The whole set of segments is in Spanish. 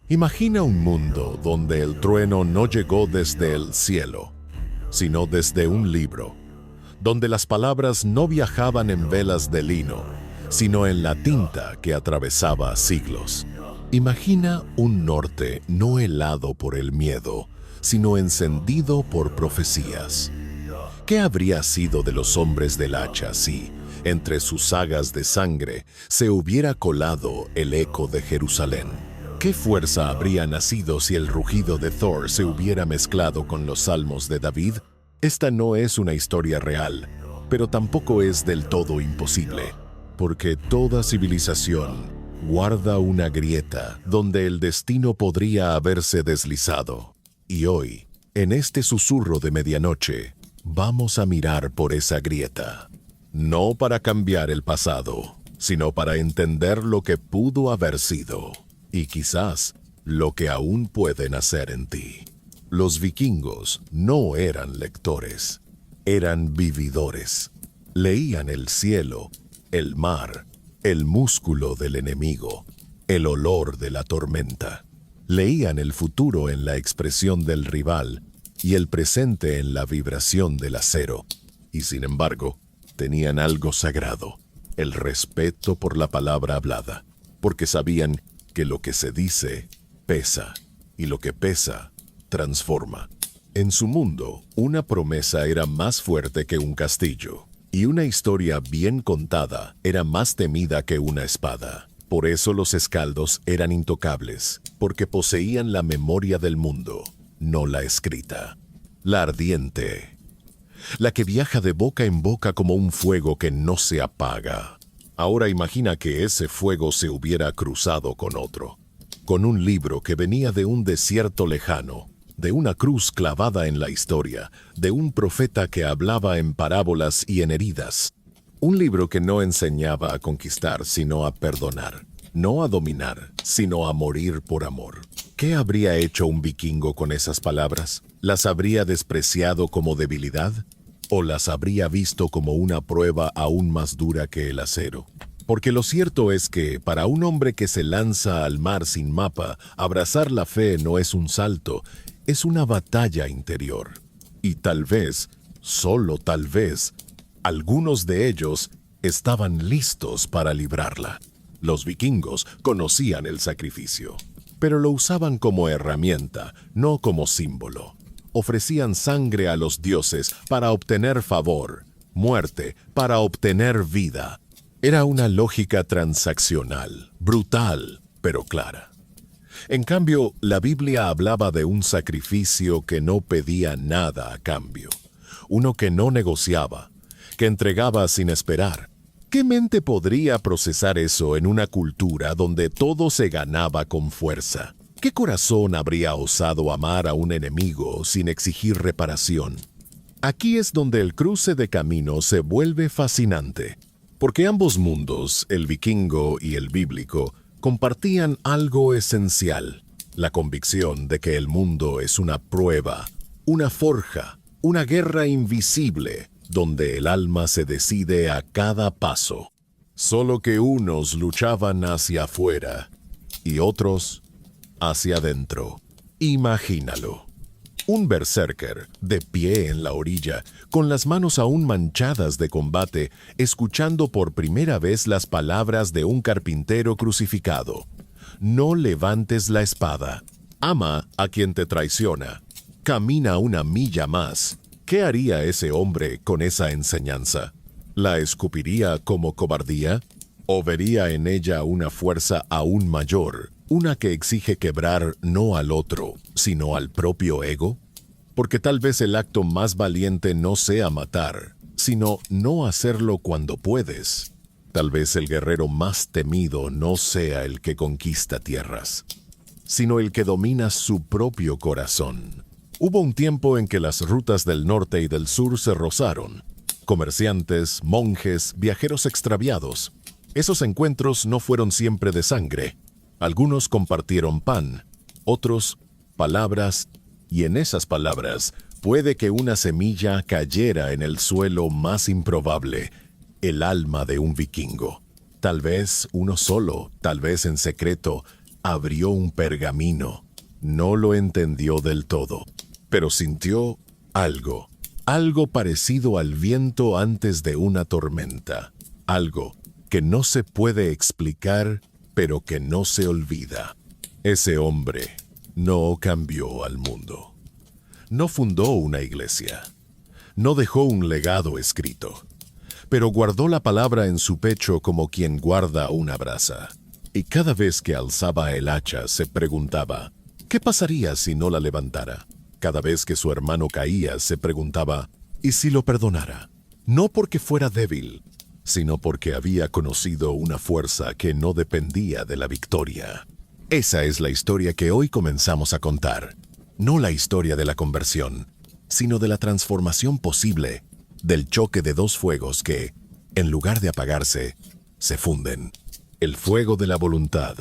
Imagina un mundo donde el trueno no llegó desde el cielo, sino desde un libro, donde las palabras no viajaban en velas de lino, sino en la tinta que atravesaba siglos. Imagina un norte no helado por el miedo, sino encendido por profecías. ¿Qué habría sido de los hombres del hacha si, entre sus sagas de sangre, se hubiera colado el eco de Jerusalén? ¿Qué fuerza habría nacido si el rugido de Thor se hubiera mezclado con los salmos de David? Esta no es una historia real, pero tampoco es del todo imposible, porque toda civilización guarda una grieta donde el destino podría haberse deslizado. Y hoy, en este susurro de medianoche, vamos a mirar por esa grieta, no para cambiar el pasado, sino para entender lo que pudo haber sido. Y quizás lo que aún pueden hacer en ti. Los vikingos no eran lectores, eran vividores. Leían el cielo, el mar, el músculo del enemigo, el olor de la tormenta. Leían el futuro en la expresión del rival y el presente en la vibración del acero. Y sin embargo, tenían algo sagrado, el respeto por la palabra hablada, porque sabían que lo que se dice pesa, y lo que pesa transforma. En su mundo, una promesa era más fuerte que un castillo, y una historia bien contada era más temida que una espada. Por eso los escaldos eran intocables, porque poseían la memoria del mundo, no la escrita. La ardiente, la que viaja de boca en boca como un fuego que no se apaga. Ahora imagina que ese fuego se hubiera cruzado con otro, con un libro que venía de un desierto lejano, de una cruz clavada en la historia, de un profeta que hablaba en parábolas y en heridas. Un libro que no enseñaba a conquistar, sino a perdonar, no a dominar, sino a morir por amor. ¿Qué habría hecho un vikingo con esas palabras? ¿Las habría despreciado como debilidad? ¿O las habría visto como una prueba aún más dura que el acero? Porque lo cierto es que, para un hombre que se lanza al mar sin mapa, abrazar la fe no es un salto, es una batalla interior. Y tal vez, solo tal vez, algunos de ellos estaban listos para librarla. Los vikingos conocían el sacrificio, pero lo usaban como herramienta, no como símbolo. Ofrecían sangre a los dioses para obtener favor, muerte para obtener vida. Era una lógica transaccional, brutal, pero clara. En cambio, la Biblia hablaba de un sacrificio que no pedía nada a cambio, uno que no negociaba, que entregaba sin esperar. ¿Qué mente podría procesar eso en una cultura donde todo se ganaba con fuerza? ¿Qué corazón habría osado amar a un enemigo sin exigir reparación? Aquí es donde el cruce de caminos se vuelve fascinante, porque ambos mundos, el vikingo y el bíblico, compartían algo esencial: la convicción de que el mundo es una prueba, una forja, una guerra invisible, donde el alma se decide a cada paso. Solo que unos luchaban hacia afuera y otros hacia adentro. Imagínalo. Un berserker, de pie en la orilla, con las manos aún manchadas de combate, escuchando por primera vez las palabras de un carpintero crucificado. No levantes la espada. Ama a quien te traiciona. Camina una milla más. ¿Qué haría ese hombre con esa enseñanza? ¿La escupiría como cobardía? ¿O vería en ella una fuerza aún mayor? Una que exige quebrar no al otro, sino al propio ego. Porque tal vez el acto más valiente no sea matar, sino no hacerlo cuando puedes. Tal vez el guerrero más temido no sea el que conquista tierras, sino el que domina su propio corazón. Hubo un tiempo en que las rutas del norte y del sur se rozaron. Comerciantes, monjes, viajeros extraviados. Esos encuentros no fueron siempre de sangre. Algunos compartieron pan, otros palabras, y en esas palabras puede que una semilla cayera en el suelo más improbable, el alma de un vikingo. Tal vez uno solo, tal vez en secreto, abrió un pergamino. No lo entendió del todo, pero sintió algo. Algo parecido al viento antes de una tormenta. Algo que no se puede explicar, pero que no se olvida. Ese hombre no cambió al mundo. No fundó una iglesia. No dejó un legado escrito. Pero guardó la palabra en su pecho como quien guarda una brasa. Y cada vez que alzaba el hacha se preguntaba, ¿qué pasaría si no la levantara? Cada vez que su hermano caía se preguntaba, ¿y si lo perdonara? No porque fuera débil, sino porque había conocido una fuerza que no dependía de la victoria. Esa es la historia que hoy comenzamos a contar. No la historia de la conversión, sino de la transformación posible, del choque de dos fuegos que, en lugar de apagarse, se funden. El fuego de la voluntad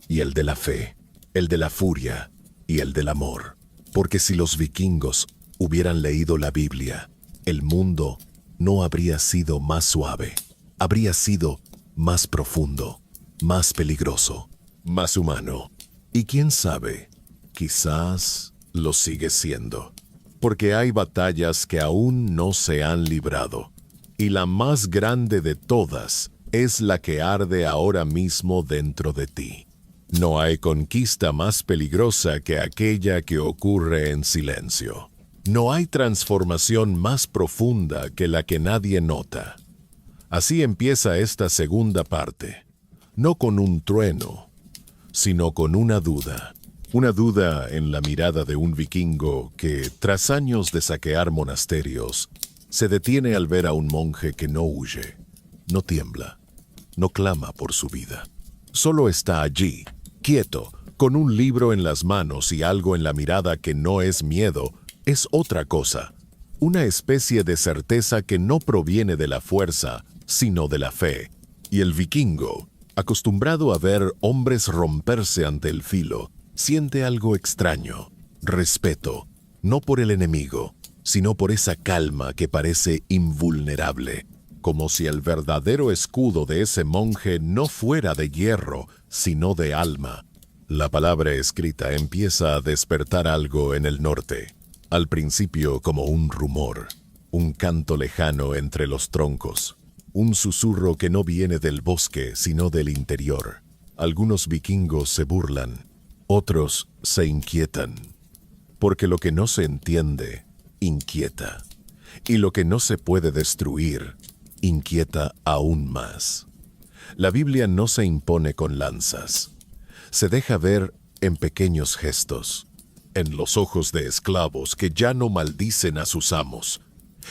y el de la fe, el de la furia y el del amor. Porque si los vikingos hubieran leído la Biblia, el mundo no habría sido más suave, habría sido más profundo, más peligroso, más humano. Y quién sabe, quizás lo sigue siendo. Porque hay batallas que aún no se han librado. Y la más grande de todas es la que arde ahora mismo dentro de ti. No hay conquista más peligrosa que aquella que ocurre en silencio. No hay transformación más profunda que la que nadie nota. Así empieza esta segunda parte, no con un trueno, sino con una duda. Una duda en la mirada de un vikingo que, tras años de saquear monasterios, se detiene al ver a un monje que no huye, no tiembla, no clama por su vida. Solo está allí, quieto, con un libro en las manos y algo en la mirada que no es miedo, es otra cosa. Una especie de certeza que no proviene de la fuerza, sino de la fe. Y el vikingo, acostumbrado a ver hombres romperse ante el filo, siente algo extraño, respeto, no por el enemigo, sino por esa calma que parece invulnerable, como si el verdadero escudo de ese monje no fuera de hierro, sino de alma. La palabra escrita empieza a despertar algo en el norte, al principio como un rumor, un canto lejano entre los troncos, un susurro que no viene del bosque, sino del interior. Algunos vikingos se burlan, otros se inquietan, porque lo que no se entiende, inquieta, y lo que no se puede destruir, inquieta aún más. La Biblia no se impone con lanzas, se deja ver en pequeños gestos, en los ojos de esclavos que ya no maldicen a sus amos,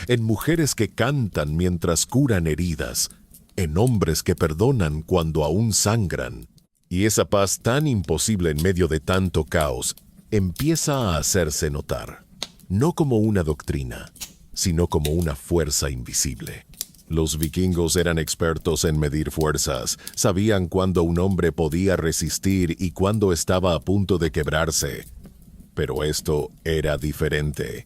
en mujeres que cantan mientras curan heridas, en hombres que perdonan cuando aún sangran. Y esa paz tan imposible en medio de tanto caos empieza a hacerse notar, no como una doctrina, sino como una fuerza invisible. Los vikingos eran expertos en medir fuerzas, sabían cuándo un hombre podía resistir y cuándo estaba a punto de quebrarse. Pero esto era diferente.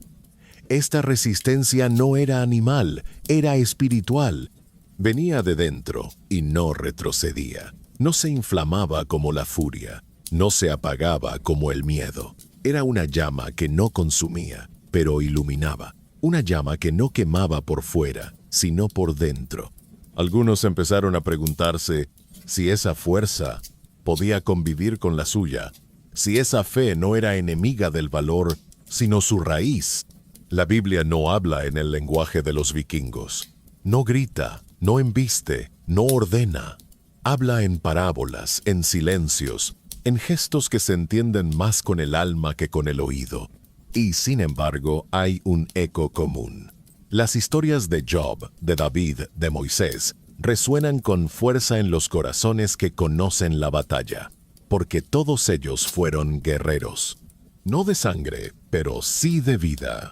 Esta resistencia no era animal, era espiritual. Venía de dentro y no retrocedía. No se inflamaba como la furia, no se apagaba como el miedo. Era una llama que no consumía, pero iluminaba. Una llama que no quemaba por fuera, sino por dentro. Algunos empezaron a preguntarse si esa fuerza podía convivir con la suya, si esa fe no era enemiga del valor, sino su raíz. La Biblia no habla en el lenguaje de los vikingos. No grita, no embiste, no ordena. Habla en parábolas, en silencios, en gestos que se entienden más con el alma que con el oído. Y sin embargo, hay un eco común. Las historias de Job, de David, de Moisés, resuenan con fuerza en los corazones que conocen la batalla, porque todos ellos fueron guerreros. No de sangre, pero sí de vida.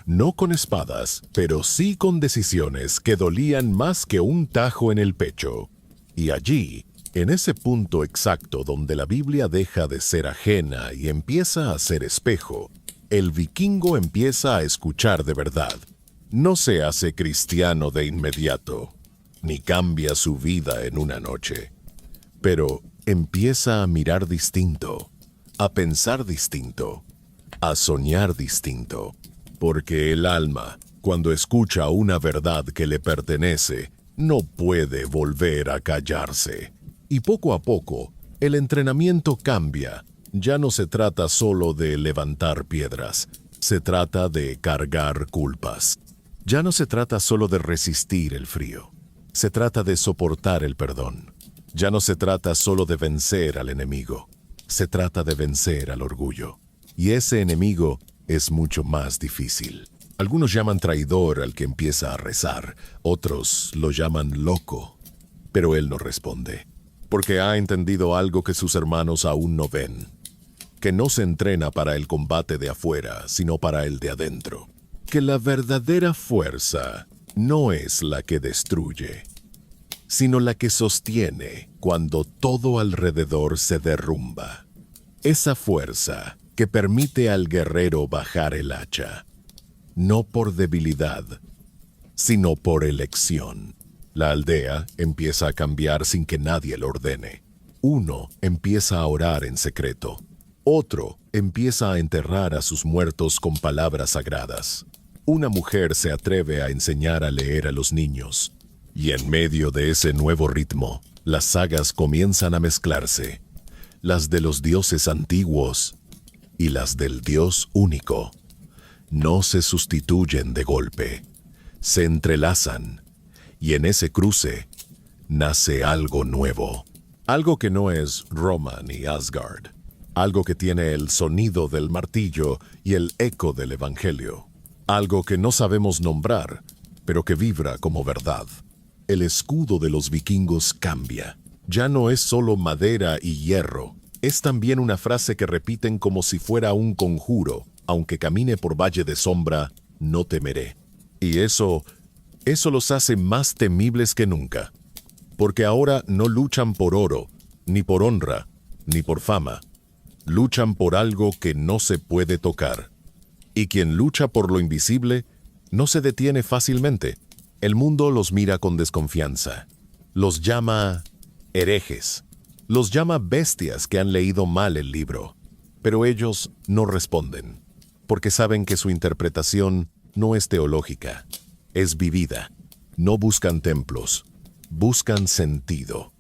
No con espadas, pero sí con decisiones que dolían más que un tajo en el pecho. Y allí, en ese punto exacto donde la Biblia deja de ser ajena y empieza a ser espejo, el vikingo empieza a escuchar de verdad. No se hace cristiano de inmediato, ni cambia su vida en una noche. Pero empieza a mirar distinto, a pensar distinto, a soñar distinto. Porque el alma, cuando escucha una verdad que le pertenece, no puede volver a callarse. Y poco a poco, el entrenamiento cambia. Ya no se trata solo de levantar piedras, se trata de cargar culpas. Ya no se trata solo de resistir el frío, se trata de soportar el perdón. Ya no se trata solo de vencer al enemigo, se trata de vencer al orgullo. Y ese enemigo es mucho más difícil. Algunos llaman traidor al que empieza a rezar, otros lo llaman loco, pero él no responde, porque ha entendido algo que sus hermanos aún no ven, que no se entrena para el combate de afuera, sino para el de adentro, que la verdadera fuerza no es la que destruye, sino la que sostiene cuando todo alrededor se derrumba. Esa fuerza que permite al guerrero bajar el hacha, no por debilidad, sino por elección. La aldea empieza a cambiar sin que nadie lo ordene. Uno empieza a orar en secreto. Otro empieza a enterrar a sus muertos con palabras sagradas. Una mujer se atreve a enseñar a leer a los niños. Y en medio de ese nuevo ritmo, las sagas comienzan a mezclarse. Las de los dioses antiguos y las del Dios único. No se sustituyen de golpe, se entrelazan, y en ese cruce nace algo nuevo. Algo que no es Roma ni Asgard. Algo que tiene el sonido del martillo y el eco del evangelio. Algo que no sabemos nombrar, pero que vibra como verdad. El escudo de los vikingos cambia. Ya no es solo madera y hierro. Es también una frase que repiten como si fuera un conjuro. Aunque camine por valle de sombra, no temeré. Y eso los hace más temibles que nunca. Porque ahora no luchan por oro, ni por honra, ni por fama. Luchan por algo que no se puede tocar. Y quien lucha por lo invisible no se detiene fácilmente. El mundo los mira con desconfianza. Los llama herejes. Los llama bestias que han leído mal el libro. Pero ellos no responden, porque saben que su interpretación no es teológica, es vivida. No buscan templos, buscan sentido.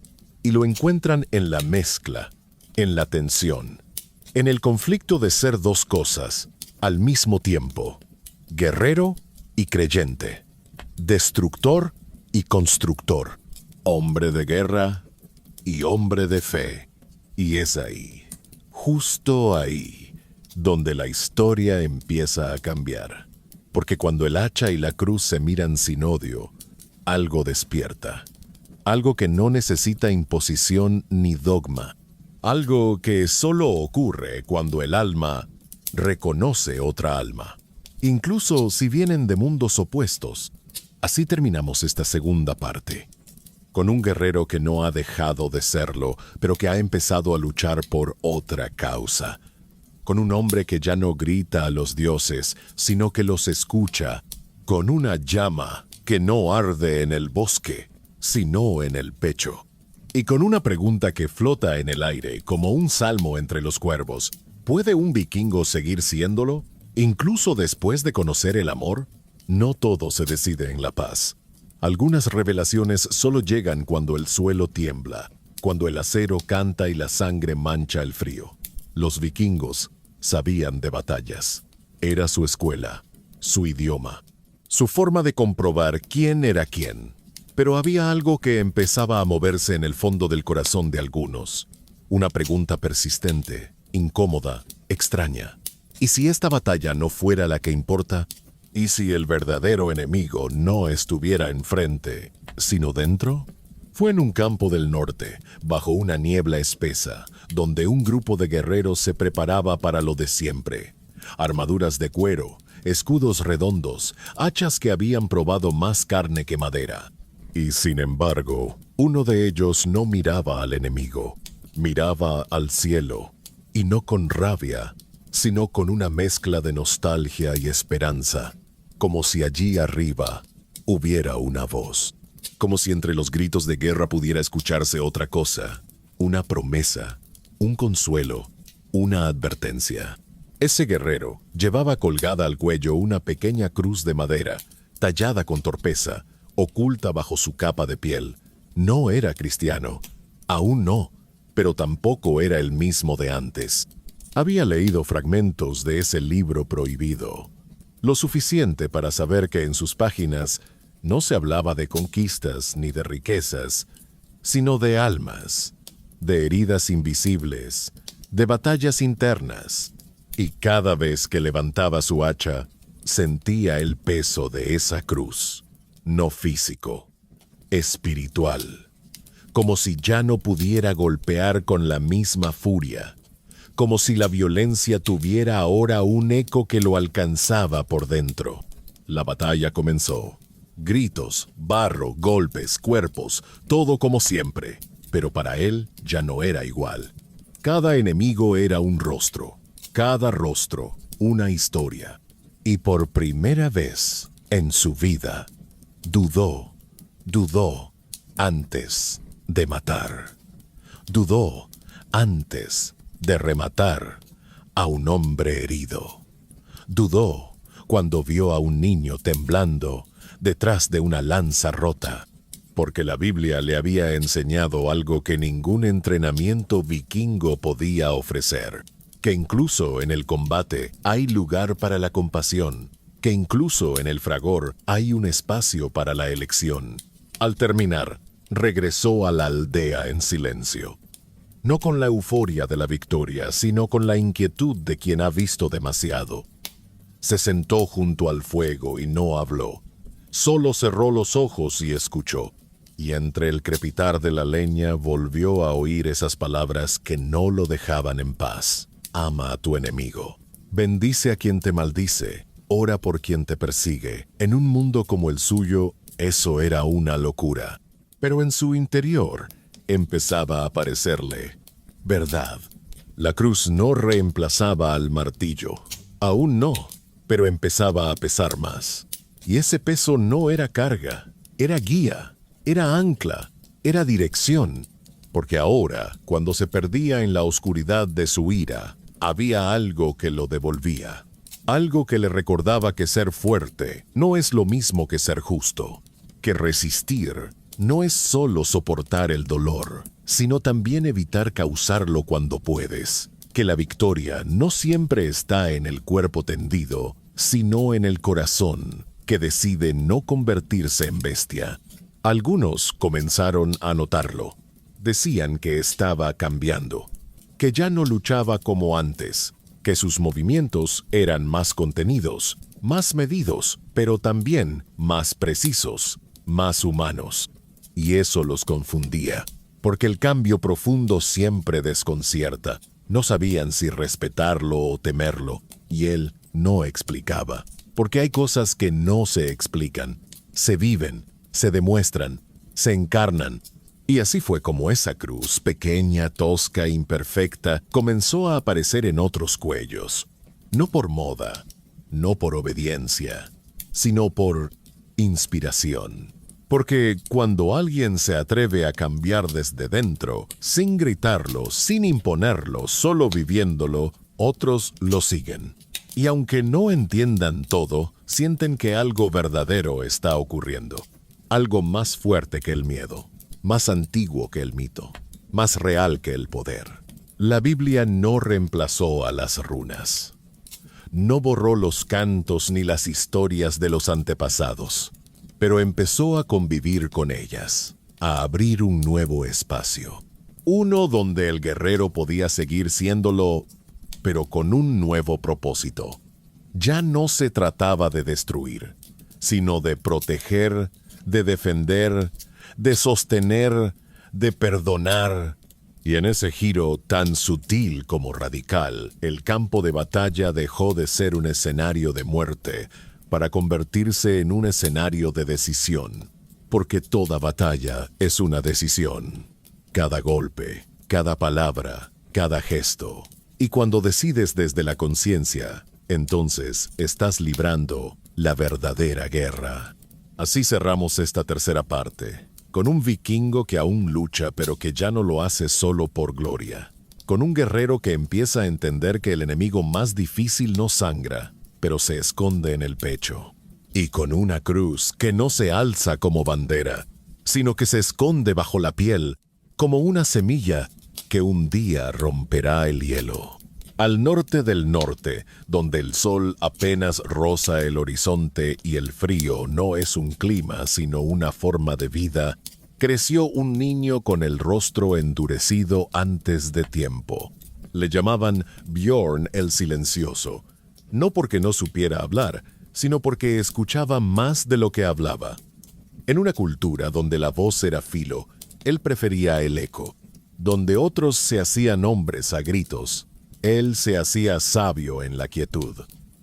Y lo encuentran en la mezcla, en la tensión, en el conflicto de ser dos cosas al mismo tiempo: guerrero y creyente, destructor y constructor, hombre de guerra y hombre de fe. Y es ahí, justo ahí, donde la historia empieza a cambiar. Porque cuando el hacha y la cruz se miran sin odio, algo despierta. Algo que no necesita imposición ni dogma. Algo que solo ocurre cuando el alma reconoce otra alma. Incluso si vienen de mundos opuestos. Así terminamos esta segunda parte. Con un guerrero que no ha dejado de serlo, pero que ha empezado a luchar por otra causa. Con un hombre que ya no grita a los dioses, sino que los escucha. Con una llama que no arde en el bosque, sino en el pecho. Y con una pregunta que flota en el aire como un salmo entre los cuervos: ¿puede un vikingo seguir siéndolo, incluso después de conocer el amor? No todo se decide en la paz. Algunas revelaciones solo llegan cuando el suelo tiembla, cuando el acero canta y la sangre mancha el frío. Los vikingos sabían de batallas. Era su escuela, su idioma, su forma de comprobar quién era quién. Pero había algo que empezaba a moverse en el fondo del corazón de algunos. Una pregunta persistente, incómoda, extraña. ¿Y si esta batalla no fuera la que importa? ¿Y si el verdadero enemigo no estuviera enfrente, sino dentro? Fue en un campo del norte, bajo una niebla espesa, donde un grupo de guerreros se preparaba para lo de siempre. Armaduras de cuero, escudos redondos, hachas que habían probado más carne que madera. Y sin embargo, uno de ellos no miraba al enemigo, miraba al cielo, y no con rabia, sino con una mezcla de nostalgia y esperanza, como si allí arriba hubiera una voz, como si entre los gritos de guerra pudiera escucharse otra cosa, una promesa, un consuelo, una advertencia. Ese guerrero llevaba colgada al cuello una pequeña cruz de madera, tallada con torpeza, oculta bajo su capa de piel. No era cristiano, aún no, pero tampoco era el mismo de antes. Había leído fragmentos de ese libro prohibido, lo suficiente para saber que en sus páginas no se hablaba de conquistas ni de riquezas, sino de almas, de heridas invisibles, de batallas internas. Y cada vez que levantaba su hacha, sentía el peso de esa cruz, no físico, espiritual, como si ya no pudiera golpear con la misma furia, como si la violencia tuviera ahora un eco que lo alcanzaba por dentro. La batalla comenzó. Gritos, barro, golpes, cuerpos, todo como siempre, pero para él ya no era igual. Cada enemigo era un rostro, cada rostro una historia. Y por primera vez en su vida, dudó antes de matar. Dudó antes de rematar a un hombre herido. Dudó cuando vio a un niño temblando detrás de una lanza rota, porque la Biblia le había enseñado algo que ningún entrenamiento vikingo podía ofrecer, que incluso en el combate hay lugar para la compasión, que incluso en el fragor hay un espacio para la elección. Al terminar, regresó a la aldea en silencio, no con la euforia de la victoria, sino con la inquietud de quien ha visto demasiado. Se sentó junto al fuego y no habló. Solo cerró los ojos y escuchó. Y entre el crepitar de la leña volvió a oír esas palabras que no lo dejaban en paz. Ama a tu enemigo. Bendice a quien te maldice. Ora por quien te persigue. En un mundo como el suyo, eso era una locura. Pero en su interior empezaba a parecerle verdad. La cruz no reemplazaba al martillo. Aún no, pero empezaba a pesar más. Y ese peso no era carga, era guía, era ancla, era dirección. Porque ahora, cuando se perdía en la oscuridad de su ira, había algo que lo devolvía. Algo que le recordaba que ser fuerte no es lo mismo que ser justo. Que resistir no es solo soportar el dolor, sino también evitar causarlo cuando puedes. Que la victoria no siempre está en el cuerpo tendido, sino en el corazón, que decide no convertirse en bestia. Algunos comenzaron a notarlo. Decían que estaba cambiando, que ya no luchaba como antes, que sus movimientos eran más contenidos, más medidos, pero también más precisos, más humanos. Y eso los confundía, porque el cambio profundo siempre desconcierta. No sabían si respetarlo o temerlo, y él no explicaba. Porque hay cosas que no se explican, se viven, se demuestran, se encarnan. Y así fue como esa cruz, pequeña, tosca, imperfecta, comenzó a aparecer en otros cuellos. No por moda, no por obediencia, sino por inspiración. Porque cuando alguien se atreve a cambiar desde dentro, sin gritarlo, sin imponerlo, solo viviéndolo, otros lo siguen. Y aunque no entiendan todo, sienten que algo verdadero está ocurriendo. Algo más fuerte que el miedo, más antiguo que el mito, más real que el poder. La Biblia no reemplazó a las runas. No borró los cantos ni las historias de los antepasados, pero empezó a convivir con ellas, a abrir un nuevo espacio. Uno donde el guerrero podía seguir siéndolo, pero con un nuevo propósito. Ya no se trataba de destruir, sino de proteger, de defender, de sostener, de perdonar. Y en ese giro tan sutil como radical, el campo de batalla dejó de ser un escenario de muerte para convertirse en un escenario de decisión. Porque toda batalla es una decisión. Cada golpe, cada palabra, cada gesto. Y cuando decides desde la conciencia, entonces estás librando la verdadera guerra. Así cerramos esta tercera parte. con un vikingo que aún lucha pero que ya no lo hace solo por gloria, con un guerrero que empieza a entender que el enemigo más difícil no sangra, pero se esconde en el pecho, y con una cruz que no se alza como bandera, sino que se esconde bajo la piel como una semilla que un día romperá el hielo. Al norte del norte, donde el sol apenas roza el horizonte y el frío no es un clima sino una forma de vida, creció un niño con el rostro endurecido antes de tiempo. Le llamaban Bjorn el Silencioso, no porque no supiera hablar, sino porque escuchaba más de lo que hablaba. En una cultura donde la voz era filo, él prefería el eco. Donde otros se hacían hombres a gritos, él se hacía sabio en la quietud.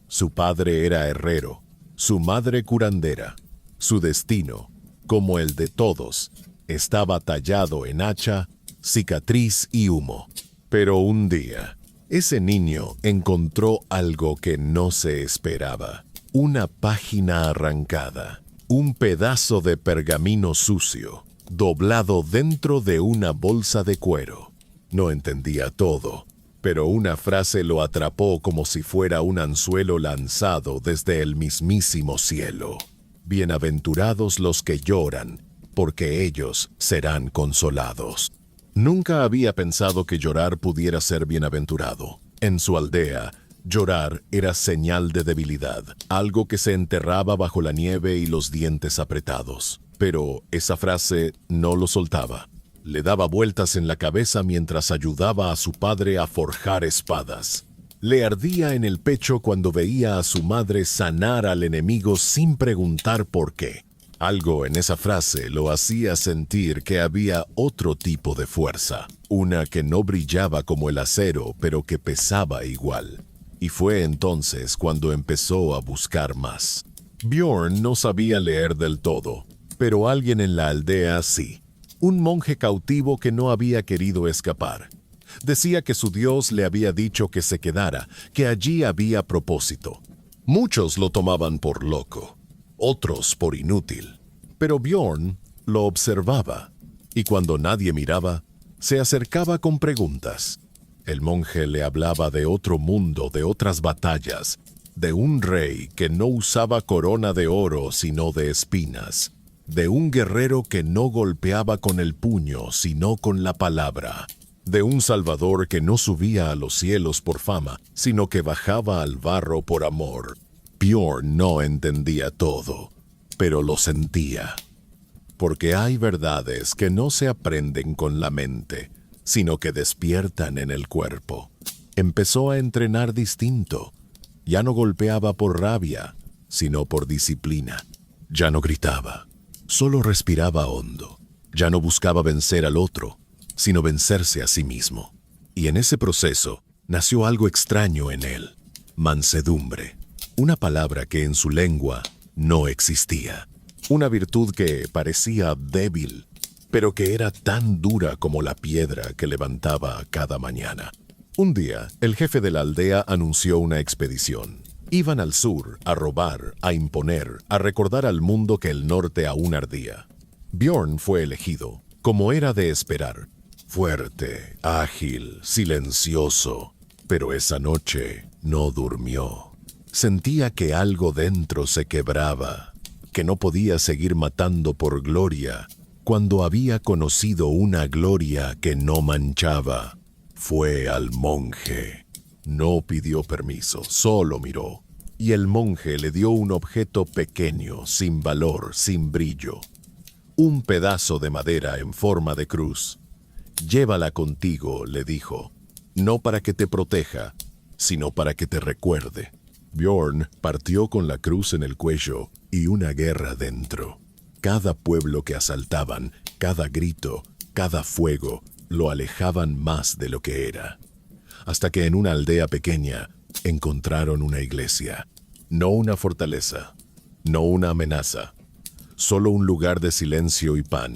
Su padre era herrero, su madre curandera. Su destino, como el de todos, estaba tallado en hacha, cicatriz y humo. Pero un día, ese niño encontró algo que no se esperaba. Una página arrancada, un pedazo de pergamino sucio, doblado dentro de una bolsa de cuero. No entendía todo, pero una frase lo atrapó como si fuera un anzuelo lanzado desde el mismísimo cielo. Bienaventurados los que lloran, porque ellos serán consolados. Nunca había pensado que llorar pudiera ser bienaventurado. En su aldea, llorar era señal de debilidad, algo que se enterraba bajo la nieve y los dientes apretados. Pero esa frase no lo soltaba. Le daba vueltas en la cabeza mientras ayudaba a su padre a forjar espadas. Le ardía en el pecho cuando veía a su madre sanar al enemigo sin preguntar por qué. Algo en esa frase lo hacía sentir que había otro tipo de fuerza, una que no brillaba como el acero, pero que pesaba igual. Y fue entonces cuando empezó a buscar más. Bjorn no sabía leer del todo, pero alguien en la aldea sí. Un monje cautivo que no había querido escapar. Decía que su Dios le había dicho que se quedara, que allí había propósito. Muchos lo tomaban por loco, otros por inútil. Pero Bjorn lo observaba, y cuando nadie miraba, se acercaba con preguntas. El monje le hablaba de otro mundo, de otras batallas, de un rey que no usaba corona de oro sino de espinas, de un guerrero que no golpeaba con el puño sino con la palabra, de un Salvador que no subía a los cielos por fama, sino que bajaba al barro por amor. Bjorn no entendía todo, pero lo sentía. Porque hay verdades que no se aprenden con la mente, sino que despiertan en el cuerpo. Empezó a entrenar distinto. Ya no golpeaba por rabia, sino por disciplina. Ya no gritaba, solo respiraba hondo. Ya no buscaba vencer al otro, sino vencerse a sí mismo. Y en ese proceso nació algo extraño en él: mansedumbre, una palabra que en su lengua no existía. Una virtud que parecía débil, pero que era tan dura como la piedra que levantaba cada mañana. Un día, el jefe de la aldea anunció una expedición. Iban al sur a robar, a imponer, a recordar al mundo que el norte aún ardía. Bjorn fue elegido, como era de esperar. Fuerte, ágil, silencioso. Pero esa noche no durmió. Sentía que algo dentro se quebraba, que no podía seguir matando por gloria, cuando había conocido una gloria que no manchaba. Fue al monje. No pidió permiso, solo miró. Y el monje le dio un objeto pequeño, sin valor, sin brillo. Un pedazo de madera en forma de cruz. Llévala contigo, le dijo, no para que te proteja, sino para que te recuerde. Bjorn partió con la cruz en el cuello y una guerra dentro. Cada pueblo que asaltaban, cada grito, cada fuego, lo alejaban más de lo que era. Hasta que en una aldea pequeña encontraron una iglesia. No una fortaleza, no una amenaza, solo un lugar de silencio y pan.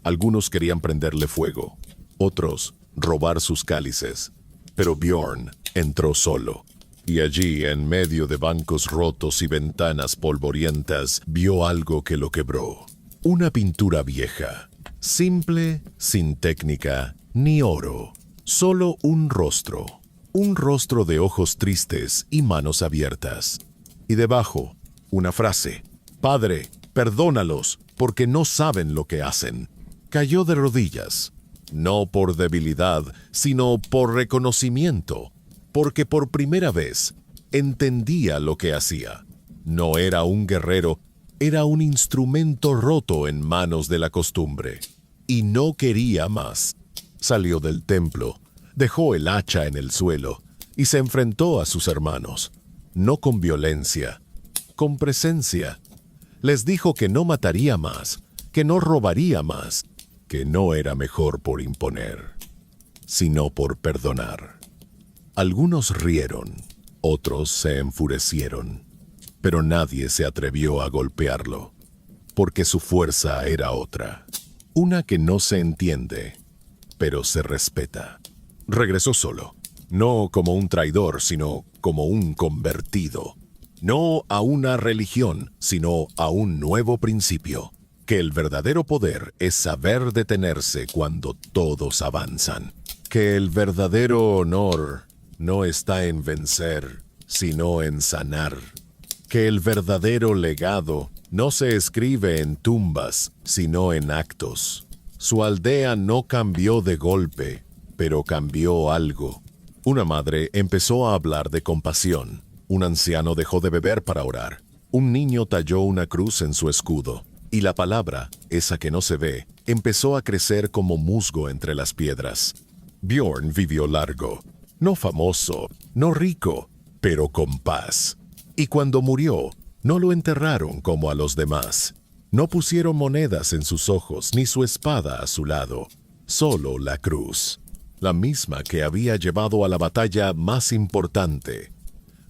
Algunos querían prenderle fuego, otros robar sus cálices, pero Bjorn entró solo. Y allí, en medio de bancos rotos y ventanas polvorientas, vio algo que lo quebró. Una pintura vieja, simple, sin técnica ni oro, solo un rostro de ojos tristes y manos abiertas. Y debajo, una frase: Padre, perdónalos, porque no saben lo que hacen. Cayó de rodillas, no por debilidad, sino por reconocimiento, porque por primera vez entendía lo que hacía. No era un guerrero, era un instrumento roto en manos de la costumbre. Y no quería más. Salió del templo, dejó el hacha en el suelo y se enfrentó a sus hermanos. No con violencia, con presencia. Les dijo que no mataría más, que no robaría más, que no era mejor por imponer, sino por perdonar. Algunos rieron, otros se enfurecieron, pero nadie se atrevió a golpearlo, porque su fuerza era otra, una que no se entiende, pero se respeta. Regresó solo, no como un traidor, sino como un convertido. No a una religión, sino a un nuevo principio, que el verdadero poder es saber detenerse cuando todos avanzan, que el verdadero honor no está en vencer, sino en sanar, que el verdadero legado no se escribe en tumbas, sino en actos. Su aldea no cambió de golpe, pero cambió algo. Una madre empezó a hablar de compasión. Un anciano dejó de beber para orar. Un niño talló una cruz en su escudo. Y la palabra, esa que no se ve, empezó a crecer como musgo entre las piedras. Bjorn vivió largo. No famoso, no rico, pero con paz. Y cuando murió, no lo enterraron como a los demás. No pusieron monedas en sus ojos ni su espada a su lado. Solo la cruz. La misma que había llevado a la batalla más importante.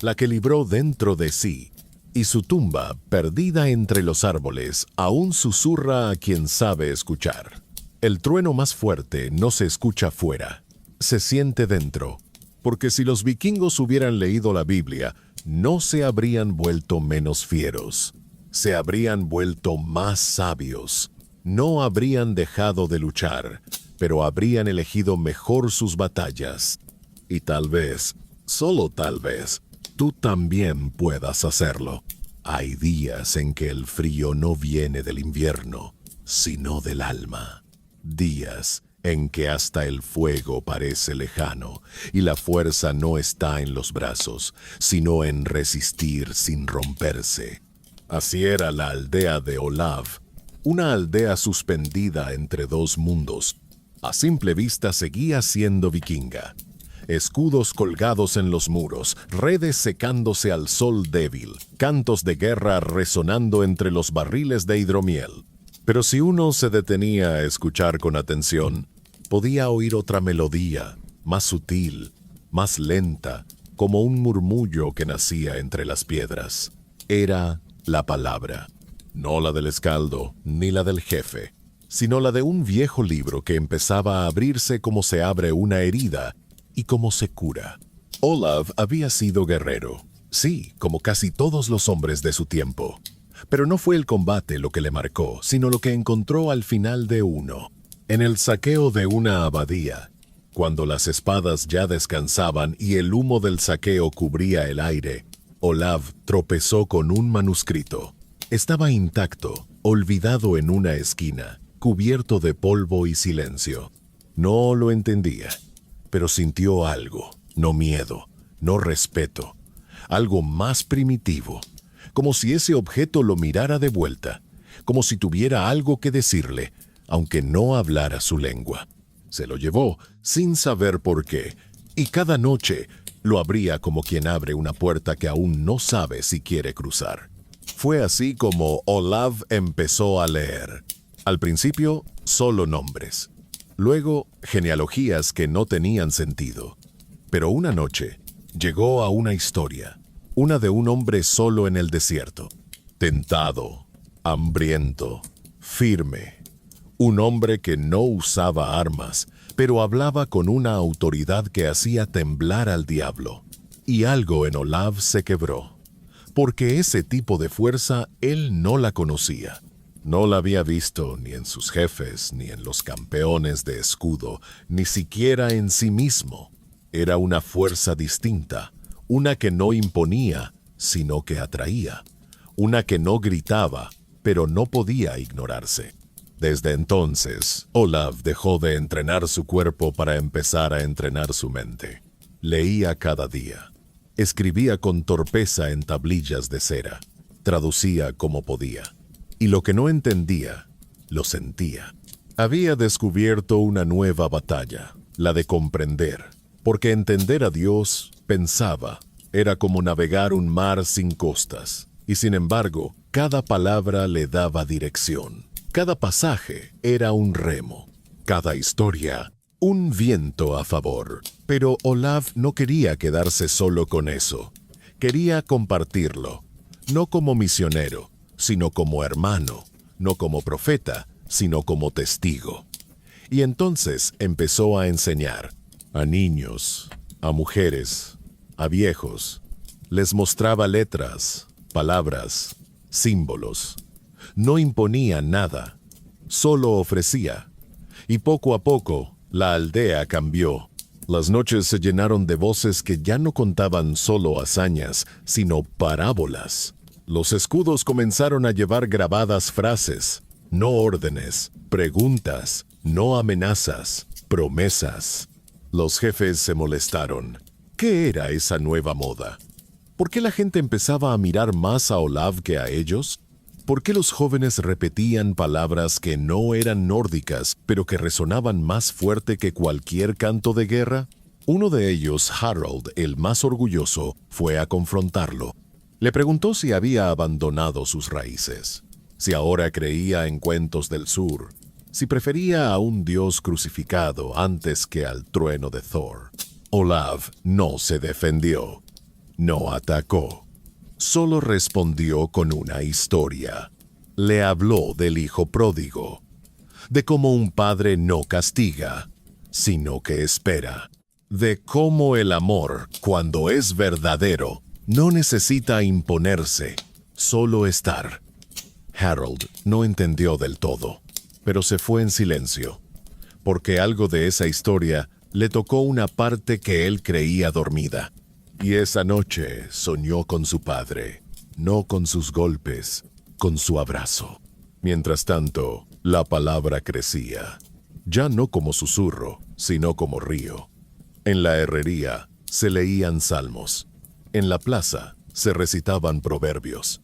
La que libró dentro de sí, y su tumba, perdida entre los árboles, aún susurra a quien sabe escuchar. El trueno más fuerte no se escucha fuera, se siente dentro, porque si los vikingos hubieran leído la Biblia, no se habrían vuelto menos fieros, se habrían vuelto más sabios, no habrían dejado de luchar, pero habrían elegido mejor sus batallas. Y tal vez, solo tal vez, tú también puedas hacerlo. Hay días en que el frío no viene del invierno, sino del alma. Días en que hasta el fuego parece lejano y la fuerza no está en los brazos, sino en resistir sin romperse. Así era la aldea de Olav, una aldea suspendida entre dos mundos. A simple vista seguía siendo vikinga. Escudos colgados en los muros, redes secándose al sol débil, cantos de guerra resonando entre los barriles de hidromiel. Pero si uno se detenía a escuchar con atención, podía oír otra melodía, más sutil, más lenta, como un murmullo que nacía entre las piedras. Era la palabra, no la del escaldo, ni la del jefe, sino la de un viejo libro que empezaba a abrirse como se abre una herida, y cómo se cura. Olav había sido guerrero, sí, como casi todos los hombres de su tiempo. Pero no fue el combate lo que le marcó, sino lo que encontró al final de uno. En el saqueo de una abadía, cuando las espadas ya descansaban y el humo del saqueo cubría el aire, Olav tropezó con un manuscrito. Estaba intacto, olvidado en una esquina, cubierto de polvo y silencio. No lo entendía, pero sintió algo, no miedo, no respeto, algo más primitivo, como si ese objeto lo mirara de vuelta, como si tuviera algo que decirle, aunque no hablara su lengua. Se lo llevó sin saber por qué, y cada noche lo abría como quien abre una puerta que aún no sabe si quiere cruzar. Fue así como Olav empezó a leer. Al principio, solo nombres. Luego, genealogías que no tenían sentido. Pero una noche, llegó a una historia, una de un hombre solo en el desierto, tentado, hambriento, firme. Un hombre que no usaba armas, pero hablaba con una autoridad que hacía temblar al diablo. Y algo en Olav se quebró, porque ese tipo de fuerza él no la conocía. No la había visto ni en sus jefes, ni en los campeones de escudo, ni siquiera en sí mismo. Era una fuerza distinta, una que no imponía, sino que atraía, una que no gritaba, pero no podía ignorarse. Desde entonces, Olav dejó de entrenar su cuerpo para empezar a entrenar su mente. Leía cada día. Escribía con torpeza en tablillas de cera. Traducía como podía. Y lo que no entendía, lo sentía. Había descubierto una nueva batalla, la de comprender. Porque entender a Dios, pensaba, era como navegar un mar sin costas. Y sin embargo, cada palabra le daba dirección. Cada pasaje era un remo. Cada historia, un viento a favor. Pero Olav no quería quedarse solo con eso. Quería compartirlo. No como misionero, sino como hermano. No como profeta, sino como testigo. Y entonces empezó a enseñar. A niños, a mujeres, a viejos. Les mostraba letras, palabras, símbolos. No imponía nada, solo ofrecía. Y poco a poco, la aldea cambió. Las noches se llenaron de voces que ya no contaban solo hazañas, sino parábolas. Los escudos comenzaron a llevar grabadas frases, no órdenes, preguntas, no amenazas, promesas. Los jefes se molestaron. ¿Qué era esa nueva moda? ¿Por qué la gente empezaba a mirar más a Olav que a ellos? ¿Por qué los jóvenes repetían palabras que no eran nórdicas, pero que resonaban más fuerte que cualquier canto de guerra? Uno de ellos, Harold, el más orgulloso, fue a confrontarlo. Le preguntó si había abandonado sus raíces, si ahora creía en cuentos del sur, si prefería a un dios crucificado antes que al trueno de Thor. Olav no se defendió, no atacó. Solo respondió con una historia. Le habló del hijo pródigo, de cómo un padre no castiga, sino que espera, de cómo el amor, cuando es verdadero, no necesita imponerse, solo estar. Harold no entendió del todo, pero se fue en silencio, porque algo de esa historia le tocó una parte que él creía dormida. Y esa noche soñó con su padre, no con sus golpes, con su abrazo. Mientras tanto, la palabra crecía, ya no como susurro, sino como río. En la herrería se leían salmos, en la plaza se recitaban proverbios.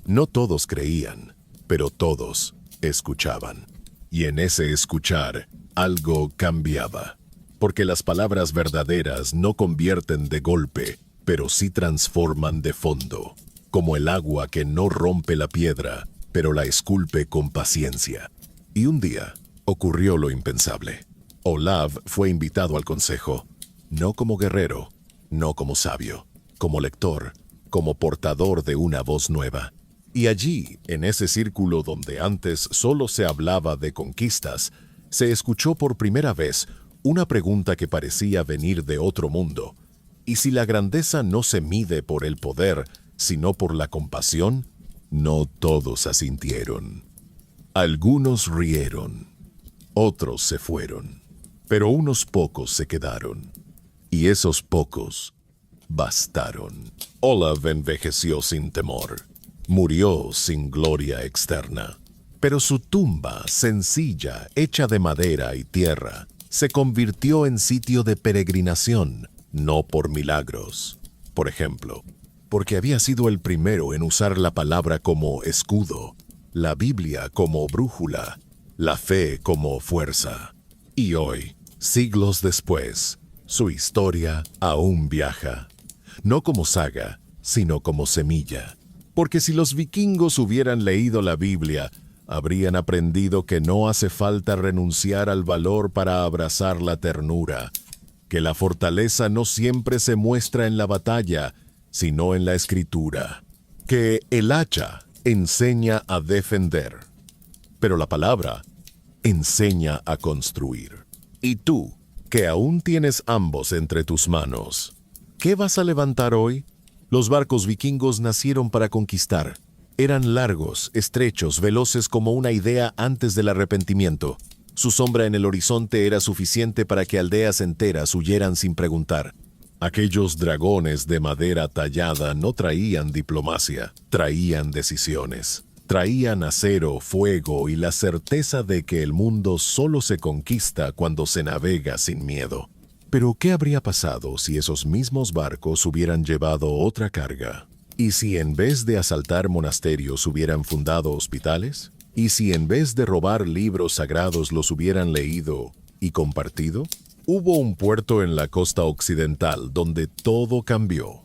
No todos creían, pero todos escuchaban. Y en ese escuchar, algo cambiaba. Porque las palabras verdaderas no convierten de golpe, pero sí transforman de fondo, como el agua que no rompe la piedra, pero la esculpe con paciencia. Y un día ocurrió lo impensable. Olav fue invitado al consejo, no como guerrero, no como sabio, como lector, como portador de una voz nueva. Y allí, en ese círculo donde antes solo se hablaba de conquistas, se escuchó por primera vez una pregunta que parecía venir de otro mundo. ¿Y si la grandeza no se mide por el poder, sino por la compasión? No todos asintieron. Algunos rieron, otros se fueron, pero unos pocos se quedaron. Y esos pocos bastaron. Olav envejeció sin temor. Murió sin gloria externa. Pero su tumba, sencilla, hecha de madera y tierra, se convirtió en sitio de peregrinación, no por milagros. Por ejemplo, porque había sido el primero en usar la palabra como escudo, la Biblia como brújula, la fe como fuerza. Y hoy, siglos después, su historia aún viaja, no como saga, sino como semilla. Porque si los vikingos hubieran leído la Biblia, habrían aprendido que no hace falta renunciar al valor para abrazar la ternura, que la fortaleza no siempre se muestra en la batalla, sino en la escritura, que el hacha enseña a defender, pero la palabra enseña a construir. Y tú, que aún tienes ambos entre tus manos, ¿qué vas a levantar hoy? Los barcos vikingos nacieron para conquistar, Eran largos, estrechos, veloces como una idea antes del arrepentimiento. Su sombra en el horizonte era suficiente para que aldeas enteras huyeran sin preguntar. Aquellos dragones de madera tallada no traían diplomacia, traían decisiones. Traían acero, fuego y la certeza de que el mundo solo se conquista cuando se navega sin miedo. Pero ¿qué habría pasado si esos mismos barcos hubieran llevado otra carga? ¿Y si en vez de asaltar monasterios hubieran fundado hospitales? ¿Y si en vez de robar libros sagrados los hubieran leído y compartido? Hubo un puerto en la costa occidental donde todo cambió.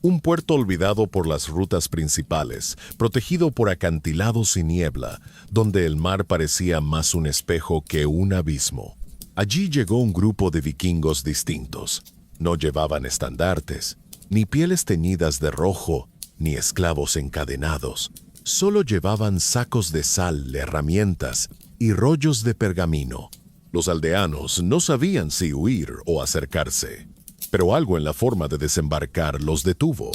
Un puerto olvidado por las rutas principales, protegido por acantilados y niebla, donde el mar parecía más un espejo que un abismo. Allí llegó un grupo de vikingos distintos. No llevaban estandartes, ni pieles teñidas de rojo, ni esclavos encadenados. Solo llevaban sacos de sal, herramientas y rollos de pergamino. Los aldeanos no sabían si huir o acercarse. Pero algo en la forma de desembarcar los detuvo.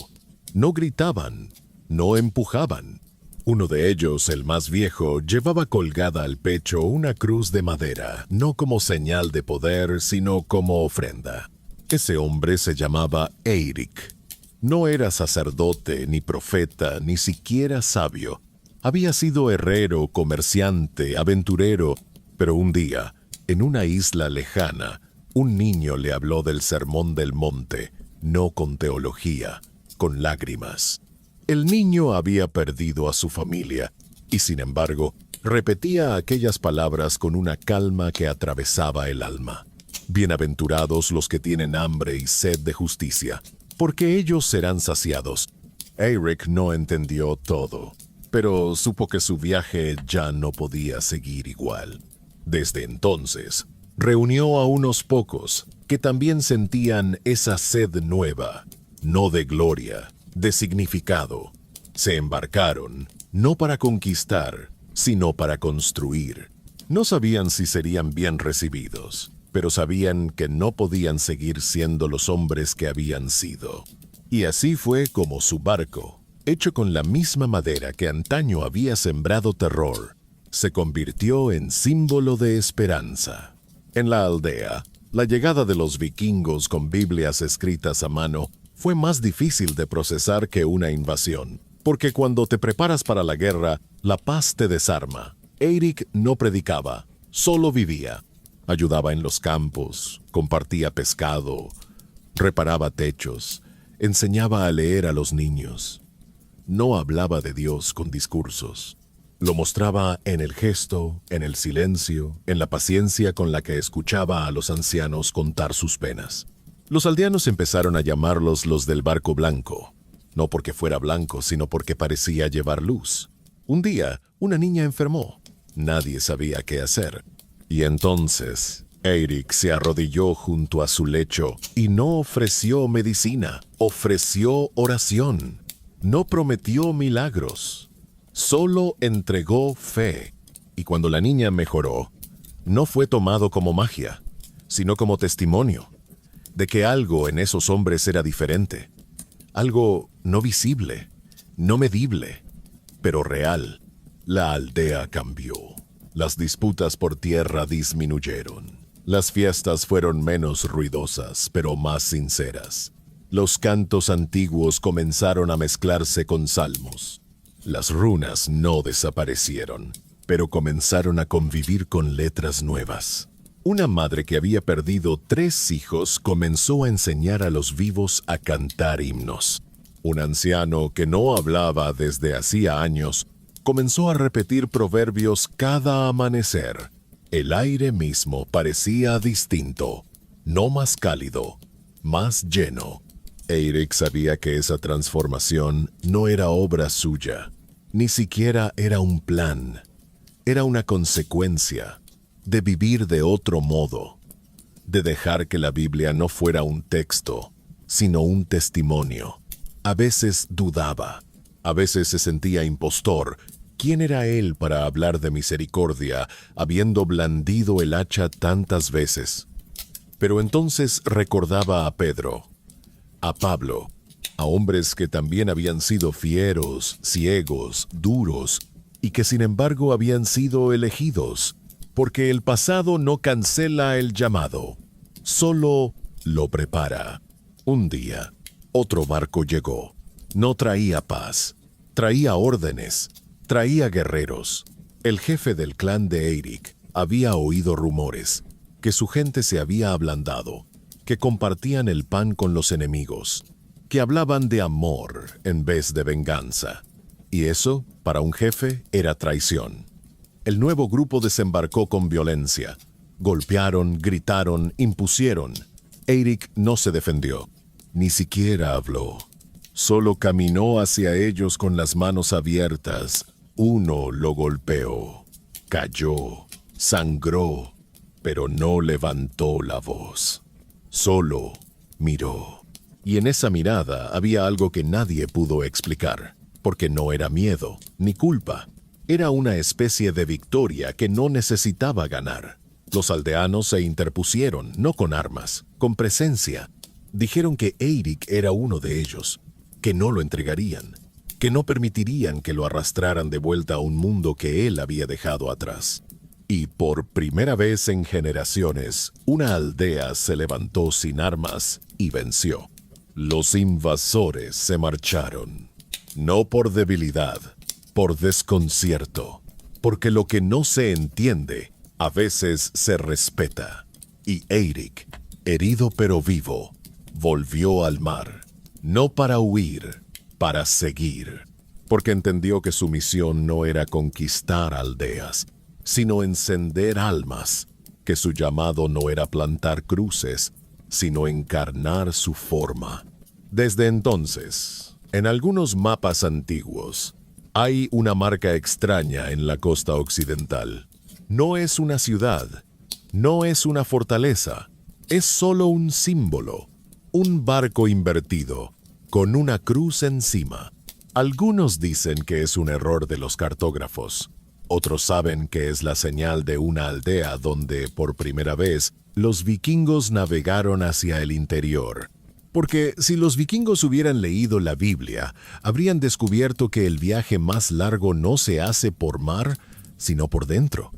No gritaban, no empujaban. Uno de ellos, el más viejo, llevaba colgada al pecho una cruz de madera, no como señal de poder, sino como ofrenda. Ese hombre se llamaba Eirik. No era sacerdote, ni profeta, ni siquiera sabio. Había sido herrero, comerciante, aventurero, pero un día, en una isla lejana, un niño le habló del sermón del monte, no con teología, con lágrimas. El niño había perdido a su familia y, sin embargo, repetía aquellas palabras con una calma que atravesaba el alma. Bienaventurados los que tienen hambre y sed de justicia, porque ellos serán saciados. Eirik no entendió todo, pero supo que su viaje ya no podía seguir igual. Desde entonces, reunió a unos pocos que también sentían esa sed nueva, no de gloria, de significado. Se embarcaron, no para conquistar, sino para construir. No sabían si serían bien recibidos, pero sabían que no podían seguir siendo los hombres que habían sido. Y así fue como su barco, hecho con la misma madera que antaño había sembrado terror, se convirtió en símbolo de esperanza. En la aldea, la llegada de los vikingos con Biblias escritas a mano fue más difícil de procesar que una invasión, porque cuando te preparas para la guerra, la paz te desarma. Eirik no predicaba, solo vivía. Ayudaba en los campos, compartía pescado, reparaba techos, enseñaba a leer a los niños. No hablaba de Dios con discursos. Lo mostraba en el gesto, en el silencio, en la paciencia con la que escuchaba a los ancianos contar sus penas. Los aldeanos empezaron a llamarlos los del barco blanco, no porque fuera blanco, sino porque parecía llevar luz. Un día, una niña enfermó. Nadie sabía qué hacer. Y entonces, Eirik se arrodilló junto a su lecho y no ofreció medicina, ofreció oración. No prometió milagros. Solo entregó fe, y cuando la niña mejoró, no fue tomado como magia, sino como testimonio de que algo en esos hombres era diferente, algo no visible, no medible, pero real. La aldea cambió. Las disputas por tierra disminuyeron. Las fiestas fueron menos ruidosas, pero más sinceras. Los cantos antiguos comenzaron a mezclarse con salmos. Las runas no desaparecieron, pero comenzaron a convivir con letras nuevas. Una madre que había perdido 3 hijos comenzó a enseñar a los vivos a cantar himnos. Un anciano que no hablaba desde hacía años comenzó a repetir proverbios cada amanecer. El aire mismo parecía distinto, no más cálido, más lleno. Eirik sabía que esa transformación no era obra suya. Ni siquiera era un plan, era una consecuencia de vivir de otro modo, de dejar que la Biblia no fuera un texto, sino un testimonio. A veces dudaba, a veces se sentía impostor. ¿Quién era él para hablar de misericordia, habiendo blandido el hacha tantas veces? Pero entonces recordaba a Pedro, a Pablo, a hombres que también habían sido fieros, ciegos, duros, y que sin embargo habían sido elegidos, porque el pasado no cancela el llamado, solo lo prepara. Un día, otro barco llegó. No traía paz, traía órdenes, traía guerreros. El jefe del clan de Eirik había oído rumores, que su gente se había ablandado, que compartían el pan con los enemigos, que hablaban de amor en vez de venganza. Y eso, para un jefe, era traición. El nuevo grupo desembarcó con violencia. Golpearon, gritaron, impusieron. Eirik no se defendió, ni siquiera habló. Solo caminó hacia ellos con las manos abiertas. Uno lo golpeó, cayó, sangró, pero no levantó la voz. Solo miró. Y en esa mirada había algo que nadie pudo explicar, porque no era miedo, ni culpa. Era una especie de victoria que no necesitaba ganar. Los aldeanos se interpusieron, no con armas, con presencia. Dijeron que Eirik era uno de ellos, que no lo entregarían, que no permitirían que lo arrastraran de vuelta a un mundo que él había dejado atrás. Y por primera vez en generaciones, una aldea se levantó sin armas y venció. Los invasores se marcharon, no por debilidad, por desconcierto, porque lo que no se entiende a veces se respeta. Y Eirik, herido pero vivo, volvió al mar, no para huir, para seguir, porque entendió que su misión no era conquistar aldeas, sino encender almas, que su llamado no era plantar cruces, sino encarnar su forma. Desde entonces, en algunos mapas antiguos, hay una marca extraña en la costa occidental. No es una ciudad, no es una fortaleza, es solo un símbolo, un barco invertido, con una cruz encima. Algunos dicen que es un error de los cartógrafos. Otros saben que es la señal de una aldea donde, por primera vez, los vikingos navegaron hacia el interior. Porque si los vikingos hubieran leído la Biblia, habrían descubierto que el viaje más largo no se hace por mar, sino por dentro.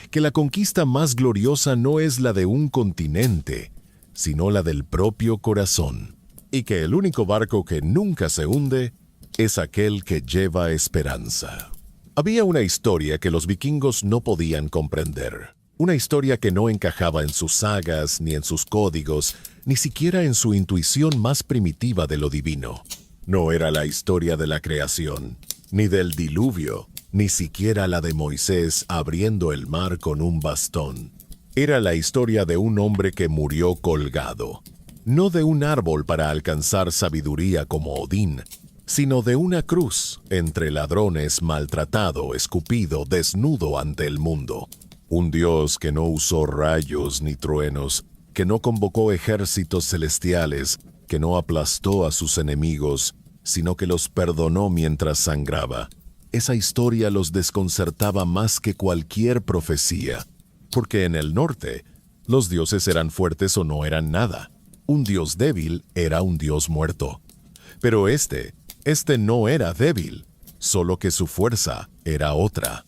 Que la conquista más gloriosa no es la de un continente, sino la del propio corazón. Y que el único barco que nunca se hunde es aquel que lleva esperanza. Había una historia que los vikingos no podían comprender. Una historia que no encajaba en sus sagas, ni en sus códigos, ni siquiera en su intuición más primitiva de lo divino. No era la historia de la creación, ni del diluvio, ni siquiera la de Moisés abriendo el mar con un bastón. Era la historia de un hombre que murió colgado, no de un árbol para alcanzar sabiduría como Odín, sino de una cruz, entre ladrones, maltratado, escupido, desnudo ante el mundo. Un Dios que no usó rayos ni truenos, que no convocó ejércitos celestiales, que no aplastó a sus enemigos, sino que los perdonó mientras sangraba. Esa historia los desconcertaba más que cualquier profecía, porque en el norte, los dioses eran fuertes o no eran nada. Un dios débil era un dios muerto. Pero este no era débil, solo que su fuerza era otra.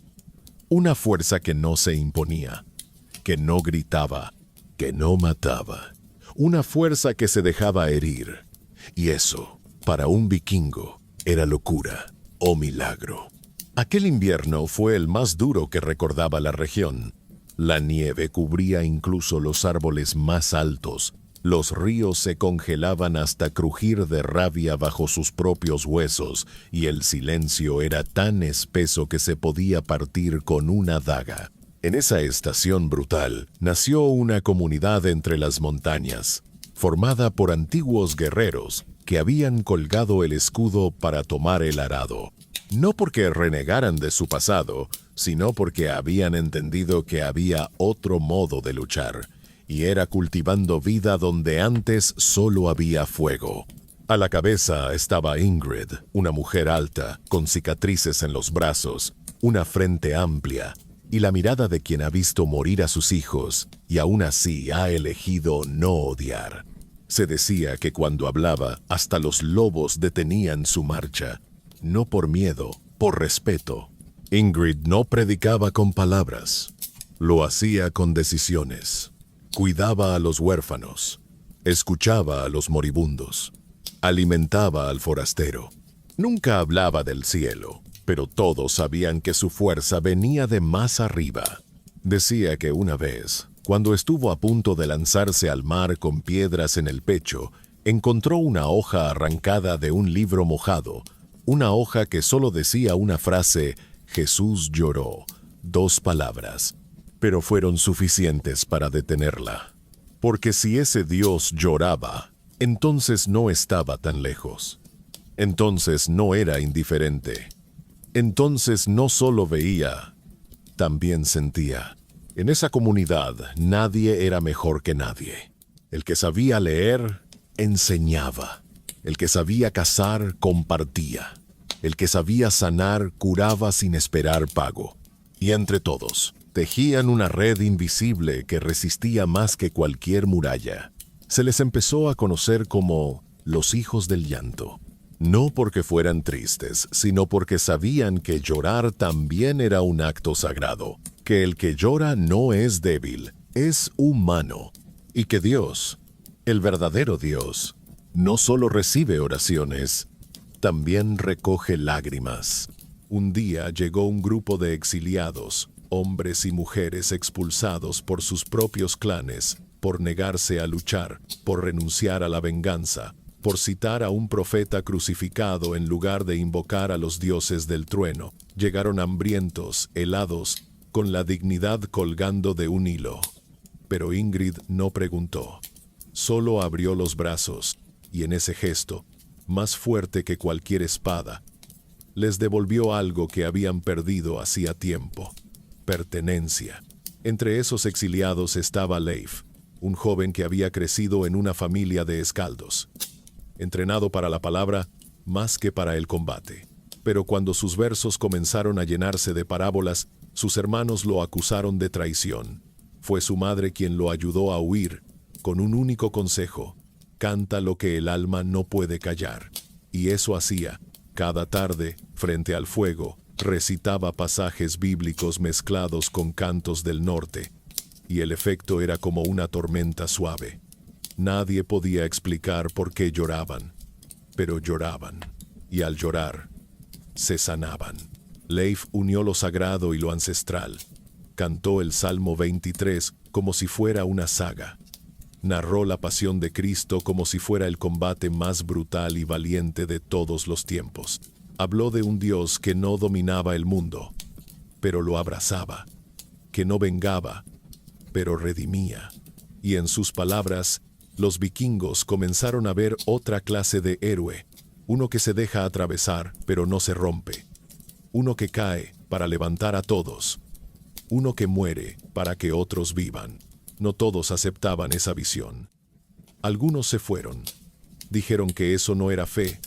Una fuerza que no se imponía, que no gritaba, que no mataba. Una fuerza que se dejaba herir. Y eso, para un vikingo, era locura o milagro. Aquel invierno fue el más duro que recordaba la región. La nieve cubría incluso los árboles más altos. Los ríos se congelaban hasta crujir de rabia bajo sus propios huesos, y el silencio era tan espeso que se podía partir con una daga. En esa estación brutal nació una comunidad entre las montañas, formada por antiguos guerreros que habían colgado el escudo para tomar el arado. No porque renegaran de su pasado, sino porque habían entendido que había otro modo de luchar, y era cultivando vida donde antes solo había fuego. A la cabeza estaba Ingrid, una mujer alta, con cicatrices en los brazos, una frente amplia, y la mirada de quien ha visto morir a sus hijos, y aún así ha elegido no odiar. Se decía que cuando hablaba, hasta los lobos detenían su marcha, no por miedo, por respeto. Ingrid no predicaba con palabras, lo hacía con decisiones. Cuidaba a los huérfanos, escuchaba a los moribundos, alimentaba al forastero. Nunca hablaba del cielo, pero todos sabían que su fuerza venía de más arriba. Decía que una vez, cuando estuvo a punto de lanzarse al mar con piedras en el pecho, encontró una hoja arrancada de un libro mojado, una hoja que solo decía una frase: Jesús lloró, 2 palabras, pero fueron suficientes para detenerla. Porque si ese Dios lloraba, entonces no estaba tan lejos. Entonces no era indiferente. Entonces no solo veía, también sentía. En esa comunidad nadie era mejor que nadie. El que sabía leer, enseñaba. El que sabía cazar, compartía. El que sabía sanar, curaba sin esperar pago. Y entre todos, tejían una red invisible que resistía más que cualquier muralla. Se les empezó a conocer como los hijos del llanto. No porque fueran tristes, sino porque sabían que llorar también era un acto sagrado, que el que llora no es débil, es humano, y que Dios, el verdadero Dios, no solo recibe oraciones, también recoge lágrimas. Un día llegó un grupo de exiliados, hombres y mujeres expulsados por sus propios clanes, por negarse a luchar, por renunciar a la venganza, por citar a un profeta crucificado en lugar de invocar a los dioses del trueno. Llegaron hambrientos, helados, con la dignidad colgando de un hilo. Pero Ingrid no preguntó, solo abrió los brazos, y en ese gesto, más fuerte que cualquier espada, les devolvió algo que habían perdido hacía tiempo: pertenencia. Entre esos exiliados estaba Leif, un joven que había crecido en una familia de escaldos, entrenado para la palabra más que para el combate. Pero cuando sus versos comenzaron a llenarse de parábolas, sus hermanos lo acusaron de traición. Fue su madre quien lo ayudó a huir, con un único consejo: canta lo que el alma no puede callar. Y eso hacía. Cada tarde, frente al fuego, recitaba pasajes bíblicos mezclados con cantos del norte, y el efecto era como una tormenta suave. Nadie podía explicar por qué lloraban, pero lloraban, y al llorar, se sanaban. Leif unió lo sagrado y lo ancestral. Cantó el Salmo 23 como si fuera una saga. Narró la pasión de Cristo como si fuera el combate más brutal y valiente de todos los tiempos. Habló de un Dios que no dominaba el mundo, pero lo abrazaba, que no vengaba, pero redimía. Y en sus palabras, los vikingos comenzaron a ver otra clase de héroe, uno que se deja atravesar, pero no se rompe, uno que cae para levantar a todos, uno que muere para que otros vivan. No todos aceptaban esa visión. Algunos se fueron. Dijeron que eso no era fe,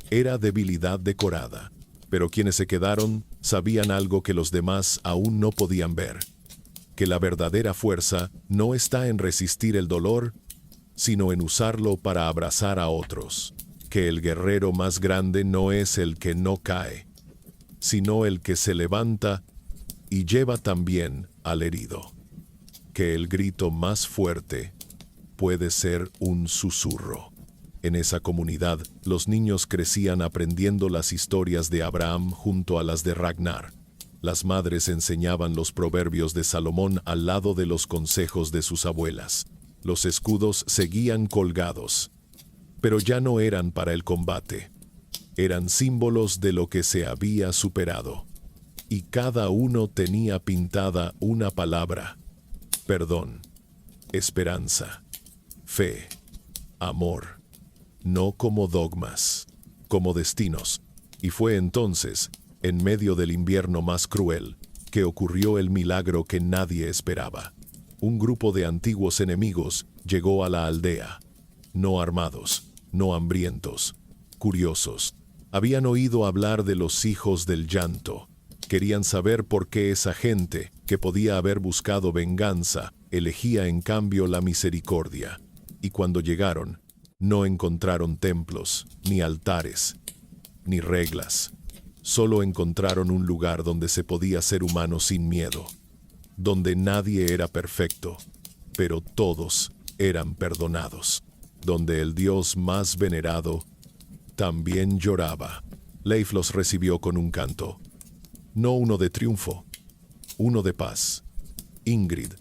era debilidad decorada. Pero quienes se quedaron sabían algo que los demás aún no podían ver: que la verdadera fuerza no está en resistir el dolor, sino en usarlo para abrazar a otros. Que el guerrero más grande no es el que no cae, sino el que se levanta y lleva también al herido. Que el grito más fuerte puede ser un susurro. En esa comunidad, los niños crecían aprendiendo las historias de Abraham junto a las de Ragnar. Las madres enseñaban los proverbios de Salomón al lado de los consejos de sus abuelas. Los escudos seguían colgados, pero ya no eran para el combate. Eran símbolos de lo que se había superado. Y cada uno tenía pintada una palabra: perdón, esperanza, fe, amor. No como dogmas, como destinos. Y fue entonces, en medio del invierno más cruel, que ocurrió el milagro que nadie esperaba. Un grupo de antiguos enemigos llegó a la aldea. No armados, no hambrientos, curiosos. Habían oído hablar de los hijos del llanto. Querían saber por qué esa gente, que podía haber buscado venganza, elegía en cambio la misericordia. Y cuando llegaron, No encontraron templos, ni altares, ni reglas. Solo encontraron un lugar donde se podía ser humano sin miedo, donde nadie era perfecto, pero todos eran perdonados, donde el Dios más venerado también lloraba. Leif los recibió con un canto, no uno de triunfo, uno de paz. Ingrid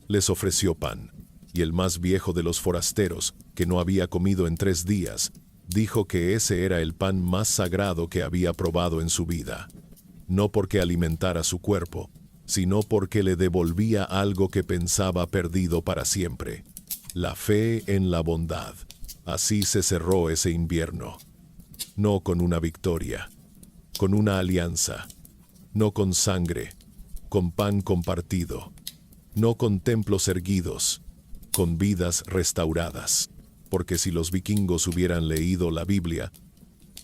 les ofreció pan, y el más viejo de los forasteros, que no había comido en 3 días, dijo que ese era el pan más sagrado que había probado en su vida. No porque alimentara su cuerpo, sino porque le devolvía algo que pensaba perdido para siempre: la fe en la bondad. Así se cerró ese invierno. No con una victoria, con una alianza. No con sangre, con pan compartido. No con templos erguidos, con vidas restauradas. Porque si los vikingos hubieran leído la Biblia,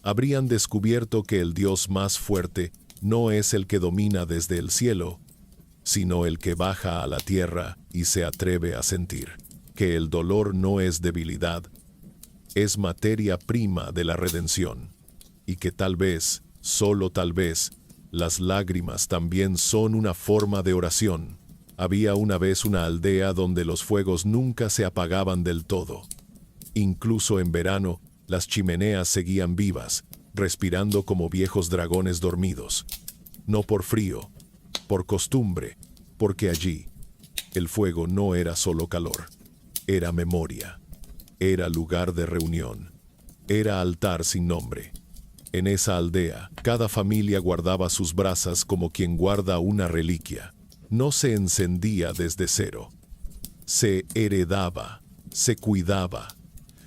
habrían descubierto que el Dios más fuerte no es el que domina desde el cielo, sino el que baja a la tierra y se atreve a sentir. Que el dolor no es debilidad, es materia prima de la redención. Y que tal vez, solo tal vez, las lágrimas también son una forma de oración. Había una vez una aldea donde los fuegos nunca se apagaban del todo. Incluso en verano, las chimeneas seguían vivas, respirando como viejos dragones dormidos. No por frío, por costumbre, porque allí el fuego no era solo calor, era memoria, era lugar de reunión, era altar sin nombre. En esa aldea, cada familia guardaba sus brasas como quien guarda una reliquia. No se encendía desde cero. Se heredaba, se cuidaba,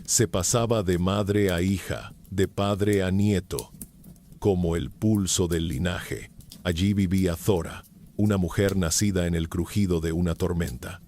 se pasaba de madre a hija, de padre a nieto, como el pulso del linaje. Allí vivía Thora, una mujer nacida en el crujido de una tormenta.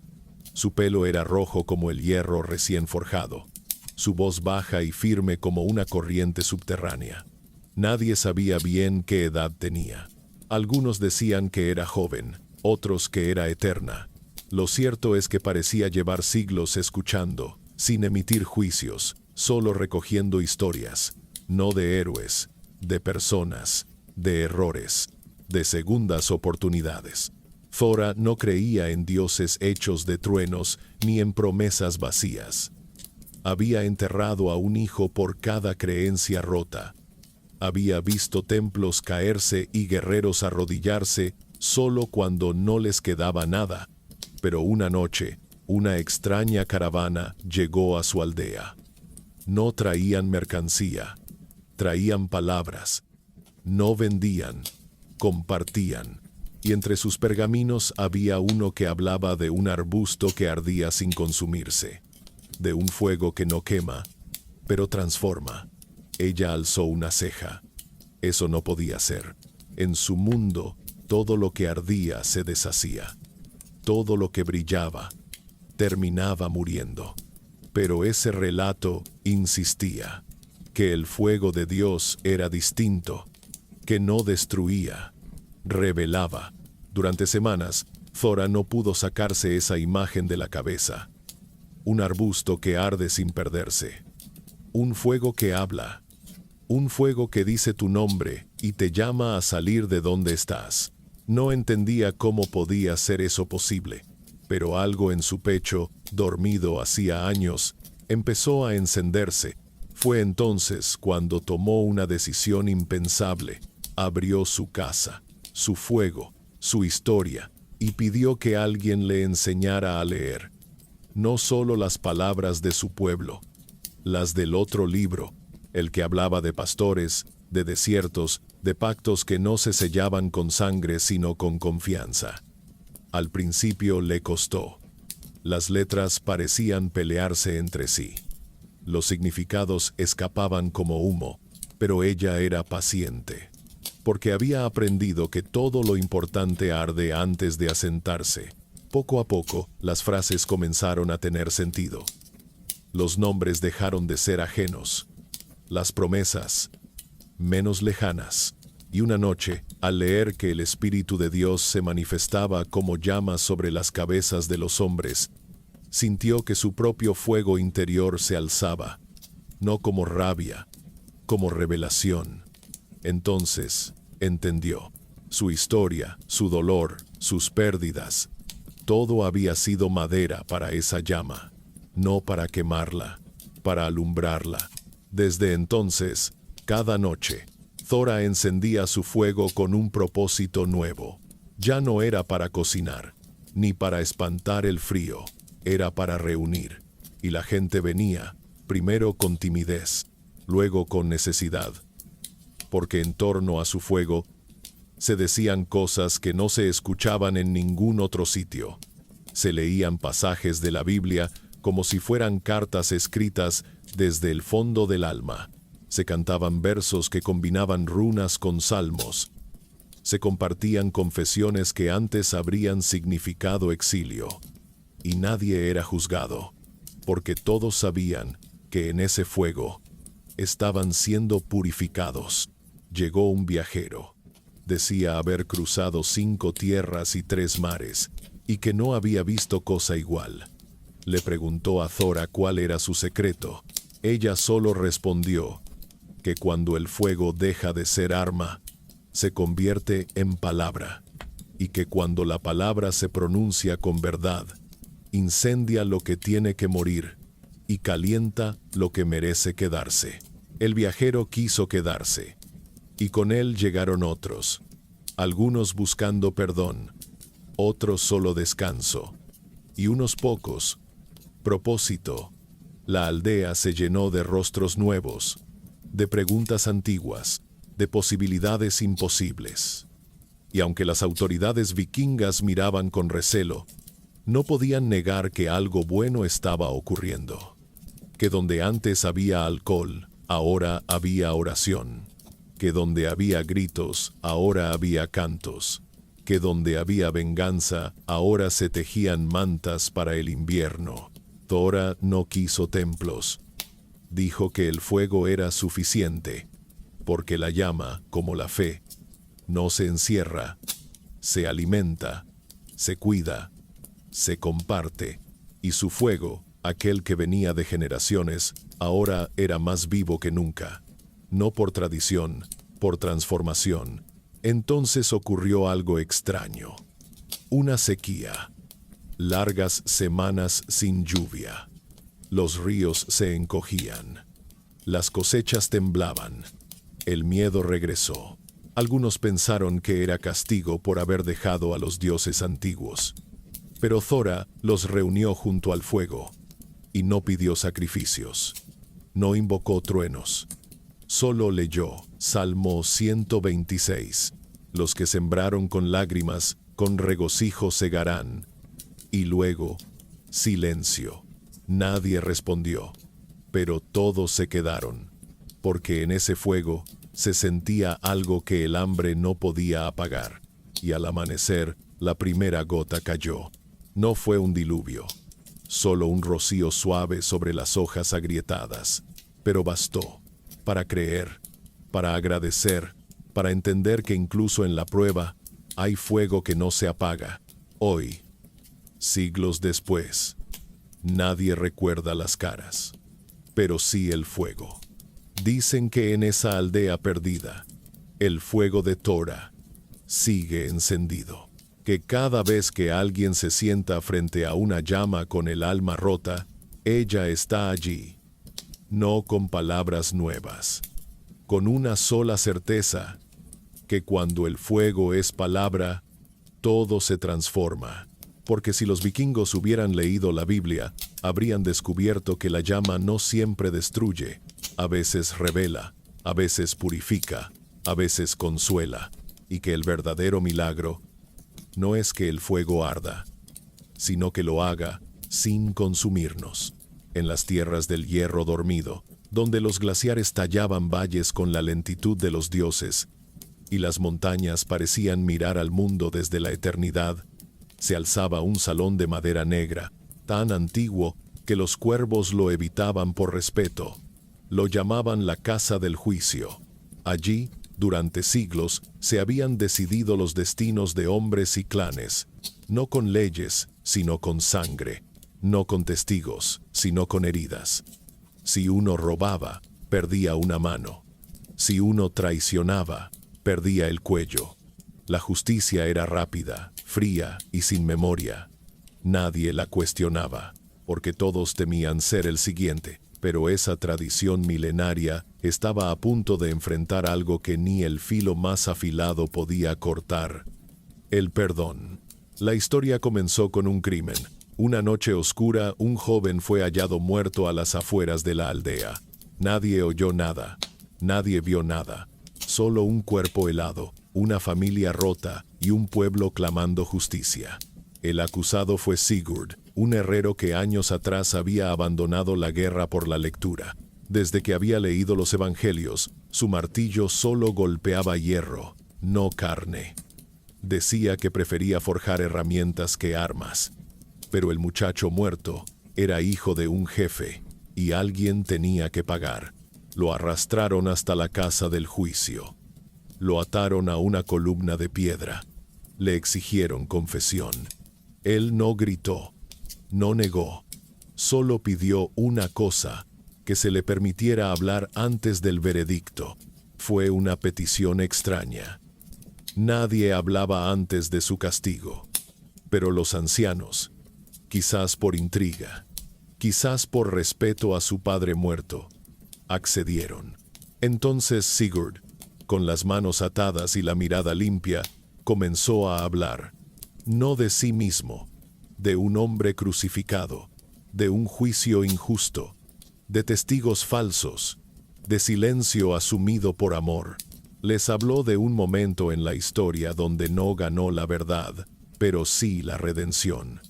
Su pelo era rojo como el hierro recién forjado, su voz baja y firme como una corriente subterránea. Nadie sabía bien qué edad tenía. Algunos decían que era joven, otros que era eterna. Lo cierto es que parecía llevar siglos escuchando, sin emitir juicios, solo recogiendo historias, no de héroes, de personas, de errores, de segundas oportunidades. Thora no creía en dioses hechos de truenos ni en promesas vacías. Había enterrado a un hijo por cada creencia rota. Había visto templos caerse y guerreros arrodillarse solo cuando no les quedaba nada. Pero una noche, una extraña caravana llegó a su aldea. No traían mercancía, traían palabras. No vendían, compartían. Y entre sus pergaminos había uno que hablaba de un arbusto que ardía sin consumirse, de un fuego que no quema, pero transforma. Ella alzó una ceja. Eso no podía ser. En su mundo, todo lo que ardía se deshacía. Todo lo que brillaba terminaba muriendo. Pero ese relato insistía, que el fuego de Dios era distinto, que no destruía, revelaba. Durante semanas, Thora no pudo sacarse esa imagen de la cabeza. Un arbusto que arde sin perderse. Un fuego que habla. Un fuego que dice tu nombre y te llama a salir de donde estás. No entendía cómo podía ser eso posible, pero algo en su pecho, dormido hacía años, empezó a encenderse. Fue entonces cuando tomó una decisión impensable. Abrió su casa, su fuego, su historia, y pidió que alguien le enseñara a leer. No solo las palabras de su pueblo, las del otro libro, el que hablaba de pastores, de desiertos, de pactos que no se sellaban con sangre sino con confianza. Al principio le costó. Las letras parecían pelearse entre sí. Los significados escapaban como humo, pero ella era paciente, porque había aprendido que todo lo importante arde antes de asentarse. Poco a poco, las frases comenzaron a tener sentido. Los nombres dejaron de ser ajenos. Las promesas, menos lejanas. Y una noche, al leer que el Espíritu de Dios se manifestaba como llamas sobre las cabezas de los hombres, sintió que su propio fuego interior se alzaba. no como rabia, como revelación. Entonces, entendió. Su historia, su dolor, sus pérdidas, todo había sido madera para esa llama, no para quemarla, para alumbrarla. Desde entonces, cada noche, Thora encendía su fuego con un propósito nuevo. Ya no era para cocinar, ni para espantar el frío, era para reunir. Y la gente venía, primero con timidez, luego con necesidad. Porque en torno a su fuego, se decían cosas que no se escuchaban en ningún otro sitio. Se leían pasajes de la Biblia como si fueran cartas escritas desde el fondo del alma. Se cantaban versos que combinaban runas con salmos. Se compartían confesiones que antes habrían significado exilio. Y nadie era juzgado, porque todos sabían que en ese fuego estaban siendo purificados. Llegó un viajero. Decía haber cruzado 5 tierras y 3 mares, y que no había visto cosa igual. Le preguntó a Thora cuál era su secreto. Ella solo respondió que cuando el fuego deja de ser arma, se convierte en palabra, y que cuando la palabra se pronuncia con verdad, incendia lo que tiene que morir y calienta lo que merece quedarse. El viajero quiso quedarse, y con él llegaron otros, algunos buscando perdón, otros solo descanso, y unos pocos, propósito. La aldea se llenó de rostros nuevos, de preguntas antiguas, de posibilidades imposibles. Y aunque las autoridades vikingas miraban con recelo, no podían negar que algo bueno estaba ocurriendo. Que donde antes había alcohol, ahora había oración. Que donde había gritos, ahora había cantos. Que donde había venganza, ahora se tejían mantas para el invierno. Thora no quiso templos. Dijo que el fuego era suficiente, porque la llama, como la fe, no se encierra, se alimenta, se cuida, se comparte, y su fuego, aquel que venía de generaciones, ahora era más vivo que nunca. No por tradición, por transformación. Entonces ocurrió algo extraño. Una sequía. Largas semanas sin lluvia. Los ríos se encogían. Las cosechas temblaban. El miedo regresó. Algunos pensaron que era castigo por haber dejado a los dioses antiguos. Pero Thora los reunió junto al fuego y no pidió sacrificios. No invocó truenos. Solo leyó Salmo 126. Los que sembraron con lágrimas, con regocijo segarán. Y luego, silencio. Nadie respondió, pero todos se quedaron, porque en ese fuego se sentía algo que el hambre no podía apagar. Y al amanecer, la primera gota cayó. No fue un diluvio, solo un rocío suave sobre las hojas agrietadas, pero bastó para creer, para agradecer, para entender que incluso en la prueba hay fuego que no se apaga. Hoy, siglos después, nadie recuerda las caras, pero sí el fuego. Dicen que en esa aldea perdida, el fuego de Thora sigue encendido. Que cada vez que alguien se sienta frente a una llama con el alma rota, ella está allí, no con palabras nuevas, con una sola certeza, que cuando el fuego es palabra, todo se transforma. Porque si los vikingos hubieran leído la Biblia, habrían descubierto que la llama no siempre destruye, a veces revela, a veces purifica, a veces consuela, y que el verdadero milagro no es que el fuego arda, sino que lo haga sin consumirnos. En las tierras del hierro dormido, donde los glaciares tallaban valles con la lentitud de los dioses, y las montañas parecían mirar al mundo desde la eternidad, se alzaba un salón de madera negra, tan antiguo que los cuervos lo evitaban por respeto. Lo llamaban la Casa del Juicio. Allí, durante siglos, se habían decidido los destinos de hombres y clanes, no con leyes, sino con sangre, no con testigos, sino con heridas. Si uno robaba, perdía una mano. Si uno traicionaba, perdía el cuello. La justicia era rápida, fría y sin memoria. Nadie la cuestionaba, porque todos temían ser el siguiente. Pero esa tradición milenaria estaba a punto de enfrentar algo que ni el filo más afilado podía cortar: el perdón. La historia comenzó con un crimen. Una noche oscura, un joven fue hallado muerto a las afueras de la aldea. Nadie oyó nada, nadie vio nada. Solo un cuerpo helado, una familia rota y un pueblo clamando justicia. El acusado fue Sigurd, un herrero que años atrás había abandonado la guerra por la lectura. Desde que había leído los evangelios, su martillo solo golpeaba hierro, no carne. Decía que prefería forjar herramientas que armas. Pero el muchacho muerto era hijo de un jefe, y alguien tenía que pagar. Lo arrastraron hasta la casa del juicio. Lo ataron a una columna de piedra. Le exigieron confesión. Él no gritó, no negó, solo pidió una cosa: que se le permitiera hablar antes del veredicto. Fue una petición extraña. Nadie hablaba antes de su castigo, pero los ancianos, quizás por intriga, quizás por respeto a su padre muerto, accedieron. Entonces Sigurd, con las manos atadas y la mirada limpia, comenzó a hablar. No de sí mismo, de un hombre crucificado, de un juicio injusto, de testigos falsos, de silencio asumido por amor. Les habló de un momento en la historia donde no ganó la verdad, pero sí la redención.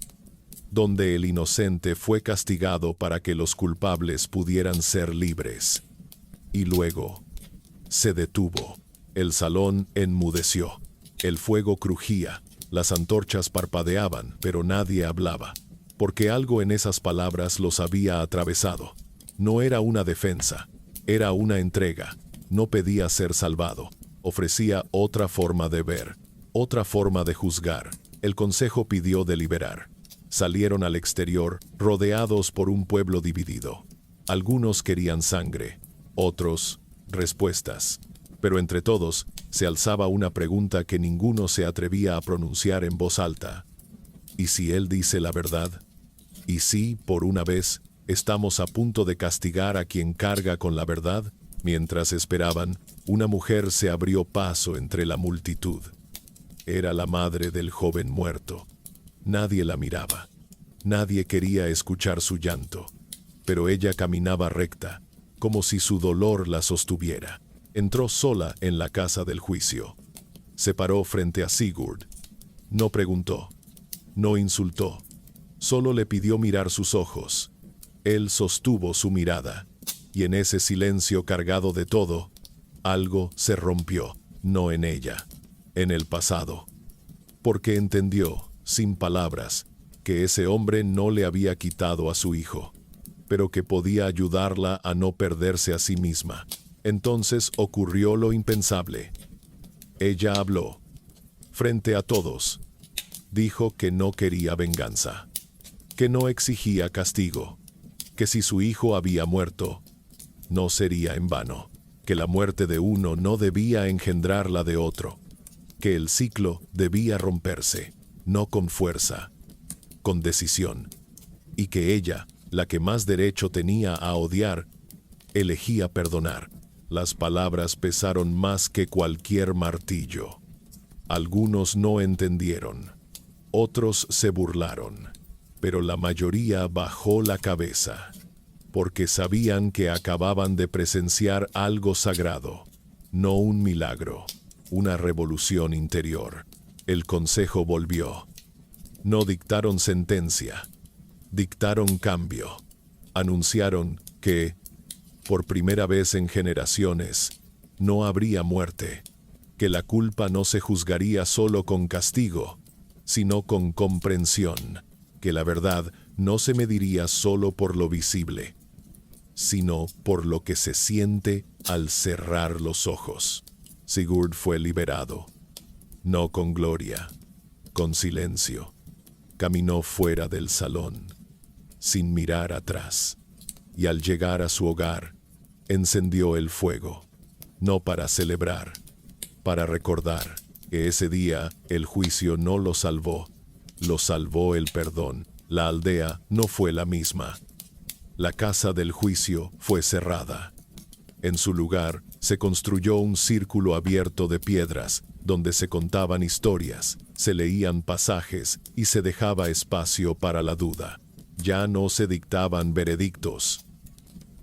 Donde el inocente fue castigado para que los culpables pudieran ser libres. Y luego se detuvo. El salón enmudeció. El fuego crujía. Las antorchas parpadeaban, pero nadie hablaba, porque algo en esas palabras los había atravesado. No era una defensa, era una entrega. No pedía ser salvado, ofrecía otra forma de ver, otra forma de juzgar. El consejo pidió deliberar. Salieron al exterior, rodeados por un pueblo dividido. Algunos querían sangre, otros respuestas. Pero entre todos se alzaba una pregunta que ninguno se atrevía a pronunciar en voz alta. ¿Y si él dice la verdad? ¿Y si, por una vez, estamos a punto de castigar a quien carga con la verdad? Mientras esperaban, una mujer se abrió paso entre la multitud. Era la madre del joven muerto. Nadie la miraba. Nadie quería escuchar su llanto. Pero ella caminaba recta, como si su dolor la sostuviera. Entró sola en la casa del juicio. Se paró frente a Sigurd. No preguntó, no insultó, solo le pidió mirar sus ojos. Él sostuvo su mirada, y en ese silencio cargado de todo, algo se rompió, no en ella, en el pasado. Porque entendió, sin palabras, que ese hombre no le había quitado a su hijo, pero que podía ayudarla a no perderse a sí misma. Entonces ocurrió lo impensable. Ella habló. Frente a todos, dijo que no quería venganza, que no exigía castigo, que si su hijo había muerto, no sería en vano, que la muerte de uno no debía engendrar la de otro, que el ciclo debía romperse, no con fuerza, con decisión, y que ella, la que más derecho tenía a odiar, elegía perdonar. Las palabras pesaron más que cualquier martillo. Algunos no entendieron, otros se burlaron, pero la mayoría bajó la cabeza, porque sabían que acababan de presenciar algo sagrado, no un milagro, una revolución interior. El consejo volvió. No dictaron sentencia, dictaron cambio. Anunciaron que, por primera vez en generaciones, no habría muerte, que la culpa no se juzgaría solo con castigo, sino con comprensión, que la verdad no se mediría solo por lo visible, sino por lo que se siente al cerrar los ojos. Sigurd fue liberado, no con gloria, con silencio. Caminó fuera del salón, sin mirar atrás. y al llegar a su hogar, encendió el fuego, no para celebrar, para recordar que ese día el juicio no lo salvó el perdón. La aldea no fue la misma. La casa del juicio fue cerrada. En su lugar se construyó un círculo abierto de piedras, donde se contaban historias, se leían pasajes y se dejaba espacio para la duda. Ya no se dictaban veredictos,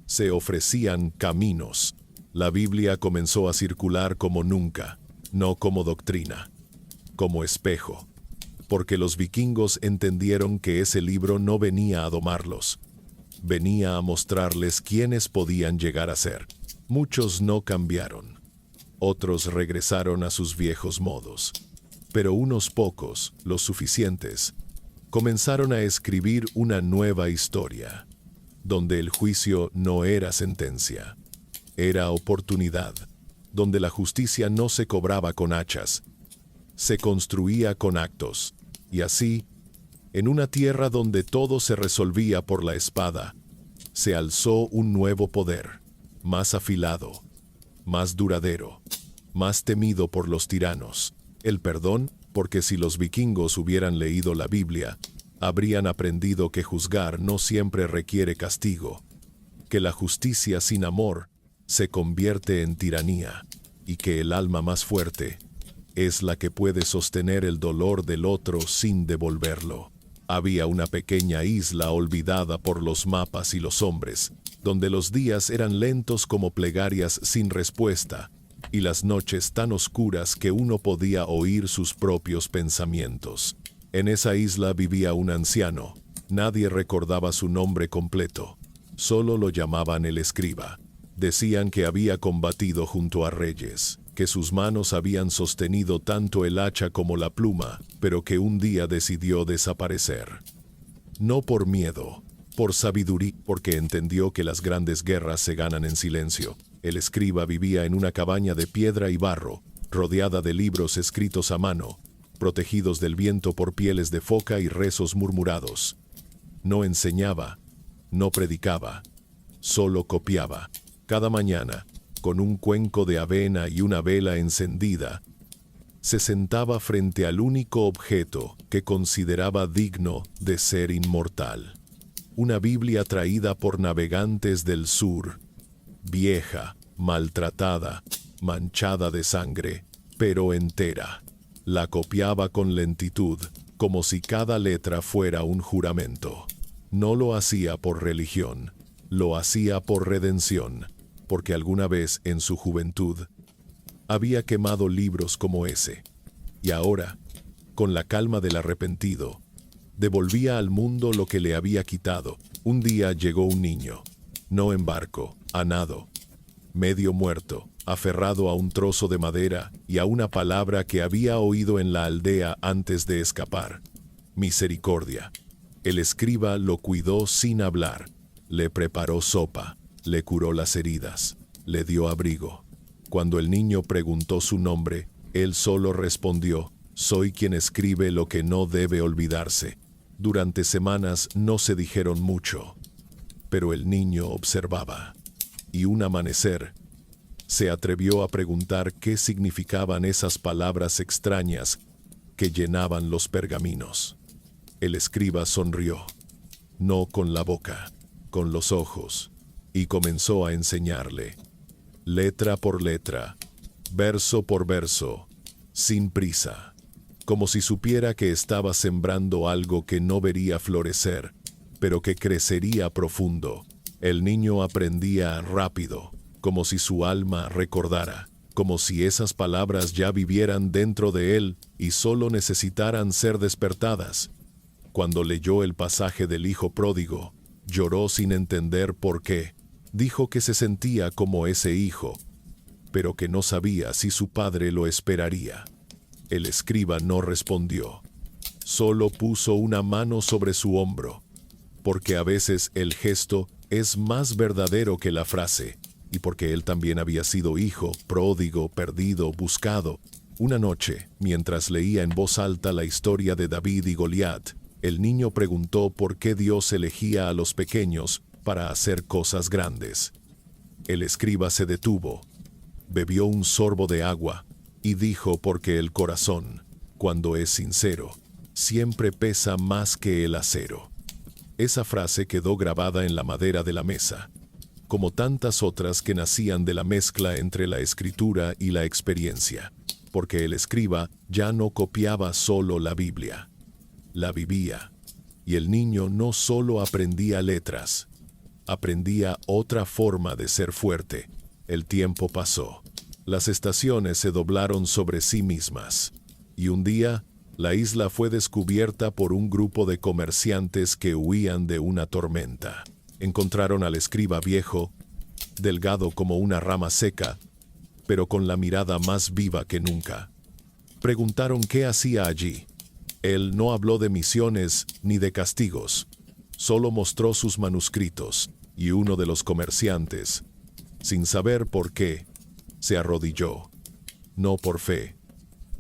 se ofrecían caminos. La Biblia comenzó a circular como nunca, no como doctrina, como espejo, porque los vikingos entendieron que ese libro no venía a domarlos, venía a mostrarles quiénes podían llegar a ser. Muchos no cambiaron, otros regresaron a sus viejos modos, pero unos pocos, los suficientes, comenzaron a escribir una nueva historia, donde el juicio no era sentencia, era oportunidad, donde la justicia no se cobraba con hachas, se construía con actos, y así, en una tierra donde todo se resolvía por la espada, se alzó un nuevo poder, más afilado, más duradero, más temido por los tiranos. El perdón, porque si los vikingos hubieran leído la Biblia, habrían aprendido que juzgar no siempre requiere castigo, que la justicia sin amor se convierte en tiranía, y que el alma más fuerte es la que puede sostener el dolor del otro sin devolverlo. Había una pequeña isla olvidada por los mapas y los hombres, donde los días eran lentos como plegarias sin respuesta, y las noches tan oscuras que uno podía oír sus propios pensamientos. En esa isla vivía un anciano. Nadie recordaba su nombre completo. Solo lo llamaban el escriba. Decían que había combatido junto a reyes, que sus manos habían sostenido tanto el hacha como la pluma, pero que un día decidió desaparecer. No por miedo, por sabiduría, porque entendió que las grandes guerras se ganan en silencio. El escriba vivía en una cabaña de piedra y barro, rodeada de libros escritos a mano, protegidos del viento por pieles de foca y rezos murmurados. No enseñaba, no predicaba, solo copiaba. Cada mañana, con un cuenco de avena y una vela encendida, se sentaba frente al único objeto que consideraba digno de ser inmortal. Una Biblia traída por navegantes del sur, vieja, maltratada, manchada de sangre, pero entera. La copiaba con lentitud, como si cada letra fuera un juramento. No lo hacía por religión, lo hacía por redención, porque alguna vez en su juventud había quemado libros como ese, y ahora, con la calma del arrepentido, devolvía al mundo lo que le había quitado. Un día llegó un niño, no en barco, a nado, medio muerto, aferrado a un trozo de madera y a una palabra que había oído en la aldea antes de escapar: misericordia. El escriba lo cuidó sin hablar, le preparó sopa, le curó las heridas, le dio abrigo. Cuando el niño preguntó su nombre, él solo respondió: soy quien escribe lo que no debe olvidarse. Durante semanas no se dijeron mucho, pero el niño observaba. Y un amanecer, se atrevió a preguntar qué significaban esas palabras extrañas que llenaban los pergaminos. El escriba sonrió, no con la boca, con los ojos, y comenzó a enseñarle, letra por letra, verso por verso, sin prisa, como si supiera que estaba sembrando algo que no vería florecer, pero que crecería profundo. El niño aprendía rápido, como si su alma recordara, como si esas palabras ya vivieran dentro de él y solo necesitaran ser despertadas. Cuando leyó el pasaje del hijo pródigo, lloró sin entender por qué. Dijo que se sentía como ese hijo, pero que no sabía si su padre lo esperaría. El escriba no respondió, solo puso una mano sobre su hombro, porque a veces el gesto es más verdadero que la frase, y porque él también había sido hijo, pródigo, perdido, buscado. Una noche, mientras leía en voz alta la historia de David y Goliat, el niño preguntó por qué Dios elegía a los pequeños para hacer cosas grandes. El escriba se detuvo, bebió un sorbo de agua y dijo: porque el corazón, cuando es sincero, siempre pesa más que el acero. Esa frase quedó grabada en la madera de la mesa, como tantas otras que nacían de la mezcla entre la escritura y la experiencia, porque el escriba ya no copiaba solo la Biblia, la vivía, y el niño no solo aprendía letras, aprendía otra forma de ser fuerte. El tiempo pasó, las estaciones se doblaron sobre sí mismas, y un día la isla fue descubierta por un grupo de comerciantes que huían de una tormenta. Encontraron al escriba viejo, delgado como una rama seca, pero con la mirada más viva que nunca. Preguntaron qué hacía allí. Él no habló de misiones ni de castigos, solo mostró sus manuscritos, y uno de los comerciantes, sin saber por qué, se arrodilló. No por fe,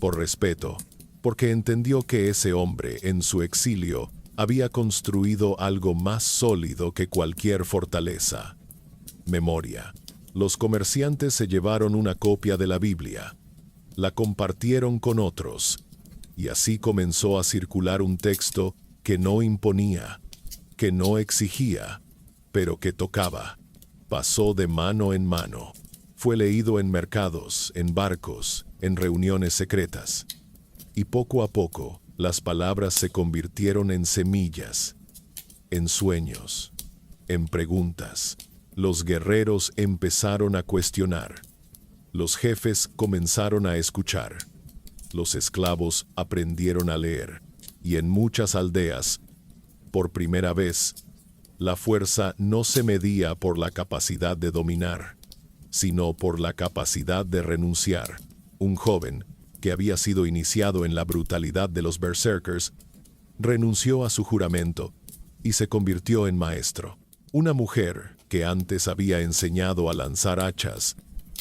por respeto, porque entendió que ese hombre, en su exilio, había construido algo más sólido que cualquier fortaleza: memoria. Los comerciantes se llevaron una copia de la Biblia, la compartieron con otros, y así comenzó a circular un texto que no imponía, que no exigía, pero que tocaba. Pasó de mano en mano. Fue leído en mercados, en barcos, en reuniones secretas. Y poco a poco, las palabras se convirtieron en semillas, en sueños, en preguntas. Los guerreros empezaron a cuestionar. Los jefes comenzaron a escuchar. Los esclavos aprendieron a leer. Y en muchas aldeas, por primera vez, la fuerza no se medía por la capacidad de dominar, sino por la capacidad de renunciar. Un joven, que había sido iniciado en la brutalidad de los berserkers, renunció a su juramento y se convirtió en maestro. Una mujer, que antes había enseñado a lanzar hachas,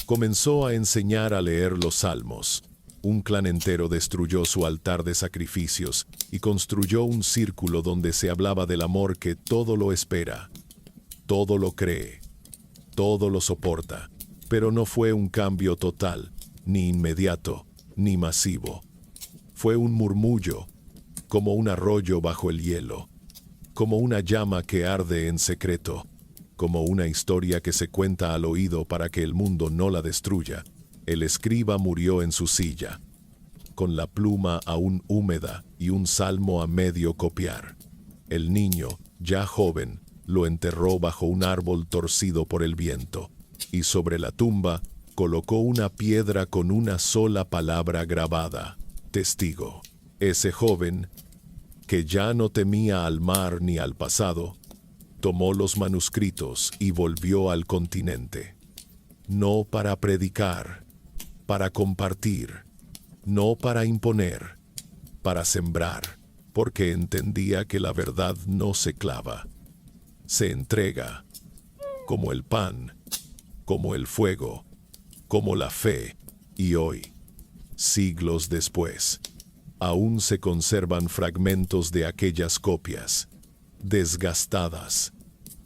comenzó a enseñar a leer los salmos. Un clan entero destruyó su altar de sacrificios y construyó un círculo donde se hablaba del amor que todo lo espera, todo lo cree, todo lo soporta. Pero no fue un cambio total, ni inmediato, ni masivo. Fue un murmullo, como un arroyo bajo el hielo, como una llama que arde en secreto, como una historia que se cuenta al oído para que el mundo no la destruya. El escriba murió en su silla, con la pluma aún húmeda y un salmo a medio copiar. El niño, ya joven, lo enterró bajo un árbol torcido por el viento, y sobre la tumba colocó una piedra con una sola palabra grabada: testigo. Ese joven, que ya no temía al mar ni al pasado, tomó los manuscritos y volvió al continente. No para predicar, para compartir, no para imponer, para sembrar, porque entendía que la verdad no se clava, se entrega, como el pan, como el fuego, como la fe. Y hoy, siglos después, aún se conservan fragmentos de aquellas copias, desgastadas,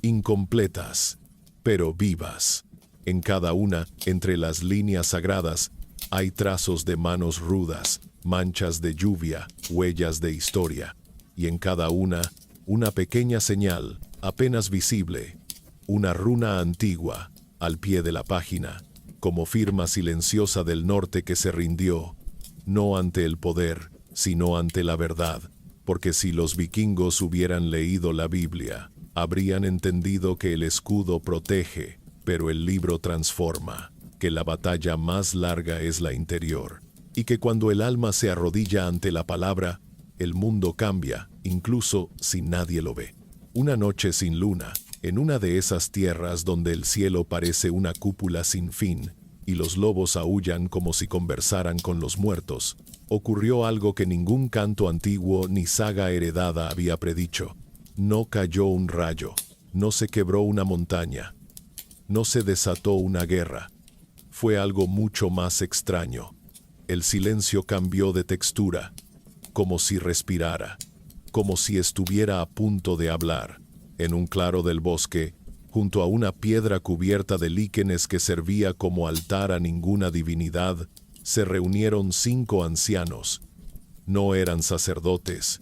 incompletas, pero vivas. En cada una, entre las líneas sagradas, hay trazos de manos rudas, manchas de lluvia, huellas de historia, y en cada una pequeña señal, apenas visible, una runa antigua, al pie de la página, como firma silenciosa del norte que se rindió, no ante el poder, sino ante la verdad, porque si los vikingos hubieran leído la Biblia, habrían entendido que el escudo protege, pero el libro transforma, que la batalla más larga es la interior, y que cuando el alma se arrodilla ante la palabra, el mundo cambia, incluso si nadie lo ve. Una noche sin luna, en una de esas tierras donde el cielo parece una cúpula sin fin, y los lobos aúllan como si conversaran con los muertos, ocurrió algo que ningún canto antiguo ni saga heredada había predicho. No cayó un rayo, no se quebró una montaña, no se desató una guerra. Fue algo mucho más extraño. El silencio cambió de textura, como si respirara, como si estuviera a punto de hablar. En un claro del bosque, junto a una piedra cubierta de líquenes que servía como altar a ninguna divinidad, se reunieron 5 ancianos. No eran sacerdotes,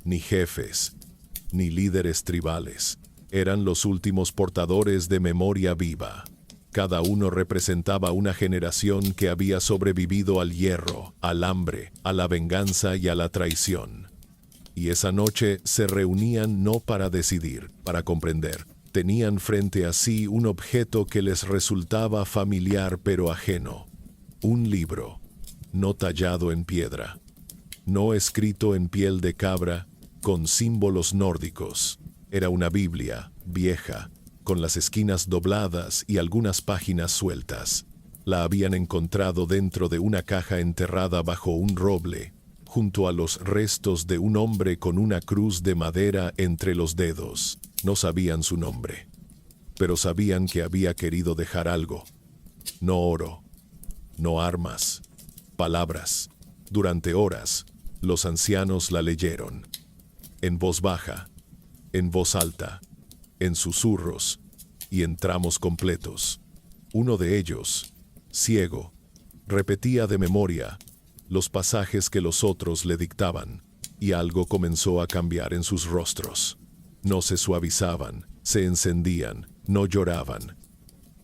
ni jefes, ni líderes tribales. Eran los últimos portadores de memoria viva. Cada uno representaba una generación que había sobrevivido al hierro, al hambre, a la venganza y a la traición. Y esa noche se reunían no para decidir, para comprender. Tenían frente a sí un objeto que les resultaba familiar pero ajeno. Un libro, no tallado en piedra, no escrito en piel de cabra, con símbolos nórdicos. Era una Biblia, vieja, con las esquinas dobladas y algunas páginas sueltas. La habían encontrado dentro de una caja enterrada bajo un roble, junto a los restos de un hombre con una cruz de madera entre los dedos. No sabían su nombre, pero sabían que había querido dejar algo. No oro, no armas, palabras. Durante horas, los ancianos la leyeron, en voz baja, en voz alta, en susurros y en tramos completos. Uno de ellos, ciego, repetía de memoria los pasajes que los otros le dictaban, y algo comenzó a cambiar en sus rostros. No se suavizaban, se encendían, no lloraban.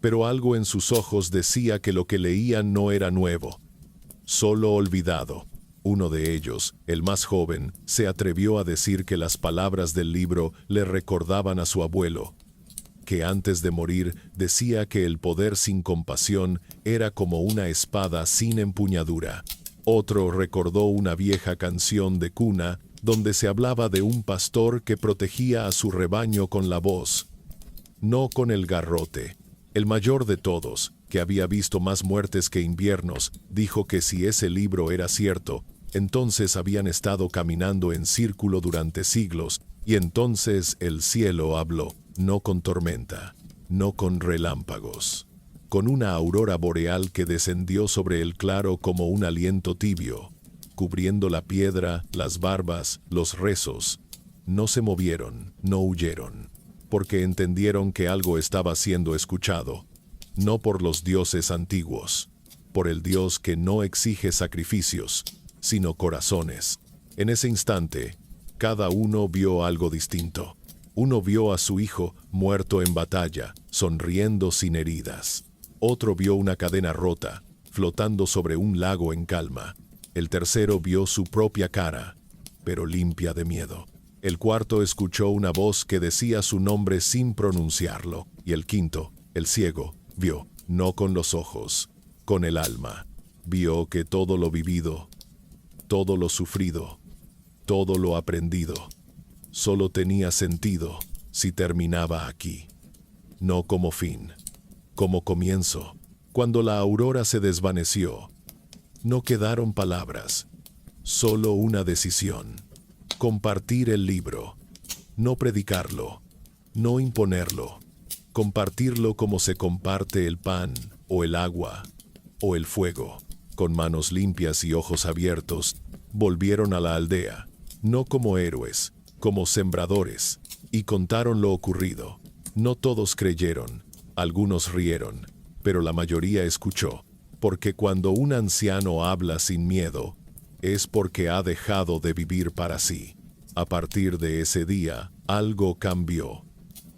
Pero algo en sus ojos decía que lo que leían no era nuevo, solo olvidado. Uno de ellos, el más joven, se atrevió a decir que las palabras del libro le recordaban a su abuelo, que antes de morir decía que el poder sin compasión era como una espada sin empuñadura. Otro recordó una vieja canción de cuna donde se hablaba de un pastor que protegía a su rebaño con la voz, no con el garrote. El mayor de todos, que había visto más muertes que inviernos, dijo que si ese libro era cierto, entonces habían estado caminando en círculo durante siglos, y entonces el cielo habló, no con tormenta, no con relámpagos, con una aurora boreal que descendió sobre el claro como un aliento tibio, cubriendo la piedra, las barbas, los rezos. No se movieron, no huyeron, porque entendieron que algo estaba siendo escuchado, no por los dioses antiguos, por el Dios que no exige sacrificios, sino corazones. En ese instante, cada uno vio algo distinto. Uno vio a su hijo muerto en batalla, sonriendo sin heridas. Otro vio una cadena rota, flotando sobre un lago en calma. El tercero vio su propia cara, pero limpia de miedo. El cuarto escuchó una voz que decía su nombre sin pronunciarlo. Y el quinto, el ciego, vio, no con los ojos, con el alma. Vio que todo lo vivido, todo lo sufrido, todo lo aprendido, solo tenía sentido si terminaba aquí. No como fin, como comienzo. Cuando la aurora se desvaneció, no quedaron palabras, solo una decisión. Compartir el libro, no predicarlo, no imponerlo, compartirlo como se comparte el pan, o el agua, o el fuego. Con manos limpias y ojos abiertos, volvieron a la aldea, no como héroes, como sembradores, y contaron lo ocurrido. No todos creyeron, algunos rieron, pero la mayoría escuchó, porque cuando un anciano habla sin miedo, es porque ha dejado de vivir para sí. A partir de ese día, algo cambió.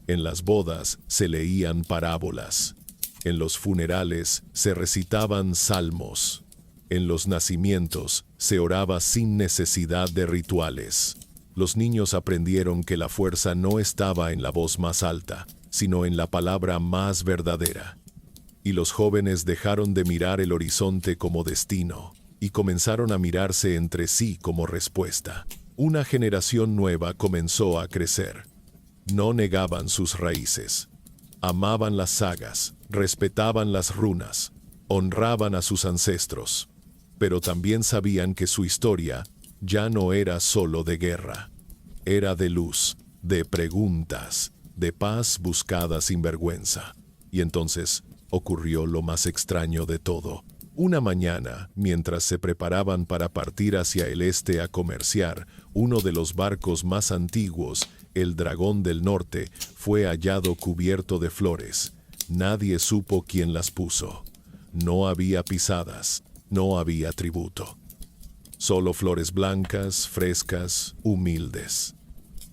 En las bodas se leían parábolas. En los funerales se recitaban salmos. En los nacimientos se oraba sin necesidad de rituales. Los niños aprendieron que la fuerza no estaba en la voz más alta, sino en la palabra más verdadera. Y los jóvenes dejaron de mirar el horizonte como destino, y comenzaron a mirarse entre sí como respuesta. Una generación nueva comenzó a crecer. No negaban sus raíces. Amaban las sagas, respetaban las runas, honraban a sus ancestros. Pero también sabían que su historia ya no era solo de guerra. Era de luz, de preguntas, de paz buscada sin vergüenza. Y entonces ocurrió lo más extraño de todo. Una mañana, mientras se preparaban para partir hacia el este a comerciar, uno de los barcos más antiguos, el dragón del norte, fue hallado cubierto de flores. Nadie supo quién las puso. No había pisadas, no había tributo. Solo flores blancas, frescas, humildes.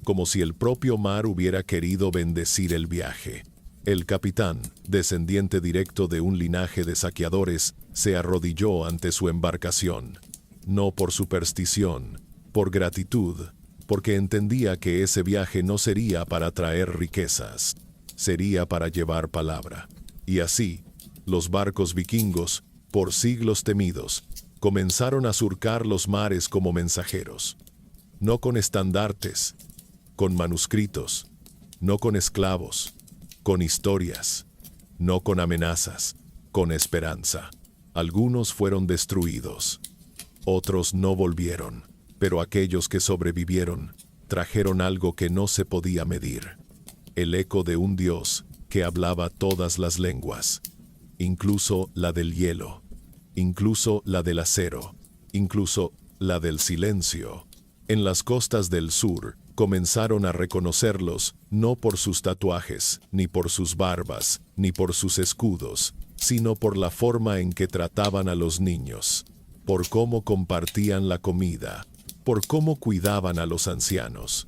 Como si el propio mar hubiera querido bendecir el viaje. El capitán, descendiente directo de un linaje de saqueadores, se arrodilló ante su embarcación. No por superstición, por gratitud, porque entendía que ese viaje no sería para traer riquezas, sería para llevar palabra. Y así, los barcos vikingos, por siglos temidos, comenzaron a surcar los mares como mensajeros. No con estandartes, con manuscritos, no con esclavos, con historias, no con amenazas, con esperanza. Algunos fueron destruidos, otros no volvieron, pero aquellos que sobrevivieron trajeron algo que no se podía medir. El eco de un Dios que hablaba todas las lenguas, incluso la del hielo, incluso la del acero, incluso la del silencio. En las costas del sur comenzaron a reconocerlos no por sus tatuajes, ni por sus barbas, ni por sus escudos, sino por la forma en que trataban a los niños, por cómo compartían la comida, por cómo cuidaban a los ancianos,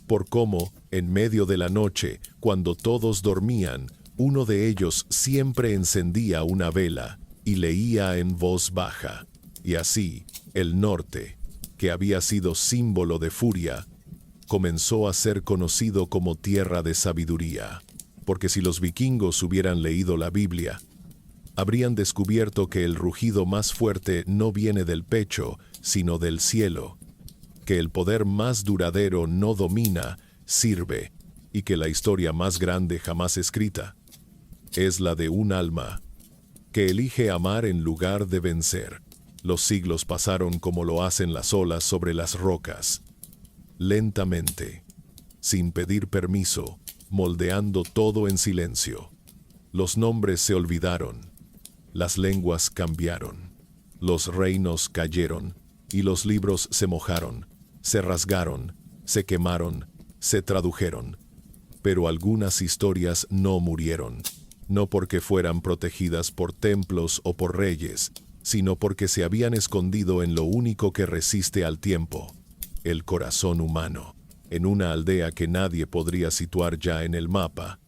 por cómo, en medio de la noche, cuando todos dormían, uno de ellos siempre encendía una vela y leía en voz baja. Y así, el norte, que había sido símbolo de furia, comenzó a ser conocido como tierra de sabiduría, porque si los vikingos hubieran leído la Biblia, habrían descubierto que el rugido más fuerte no viene del pecho, sino del cielo, que el poder más duradero no domina, sirve, y que la historia más grande jamás escrita es la de un alma que elige amar en lugar de vencer. Los siglos pasaron como lo hacen las olas sobre las rocas, lentamente, sin pedir permiso, moldeando todo en silencio. Los nombres se olvidaron, las lenguas cambiaron, los reinos cayeron, y los libros se mojaron, se rasgaron, se quemaron, se tradujeron. Pero algunas historias no murieron, no porque fueran protegidas por templos o por reyes, sino porque se habían escondido en lo único que resiste al tiempo, el corazón humano, en una aldea que nadie podría situar ya en el mapa,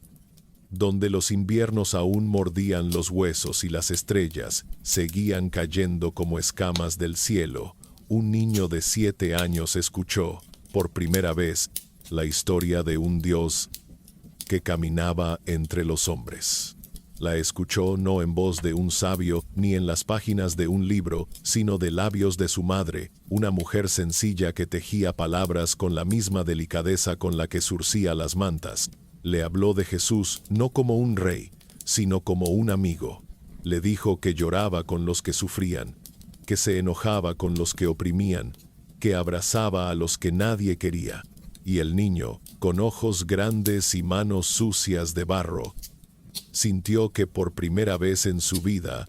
donde los inviernos aún mordían los huesos y las estrellas seguían cayendo como escamas del cielo. Un niño de 7 años escuchó, por primera vez, la historia de un Dios que caminaba entre los hombres. La escuchó no en voz de un sabio ni en las páginas de un libro, sino de labios de su madre, una mujer sencilla que tejía palabras con la misma delicadeza con la que zurcía las mantas. Le habló de Jesús no como un rey, sino como un amigo. Le dijo que lloraba con los que sufrían, que se enojaba con los que oprimían, que abrazaba a los que nadie quería. Y el niño, con ojos grandes y manos sucias de barro, sintió que por primera vez en su vida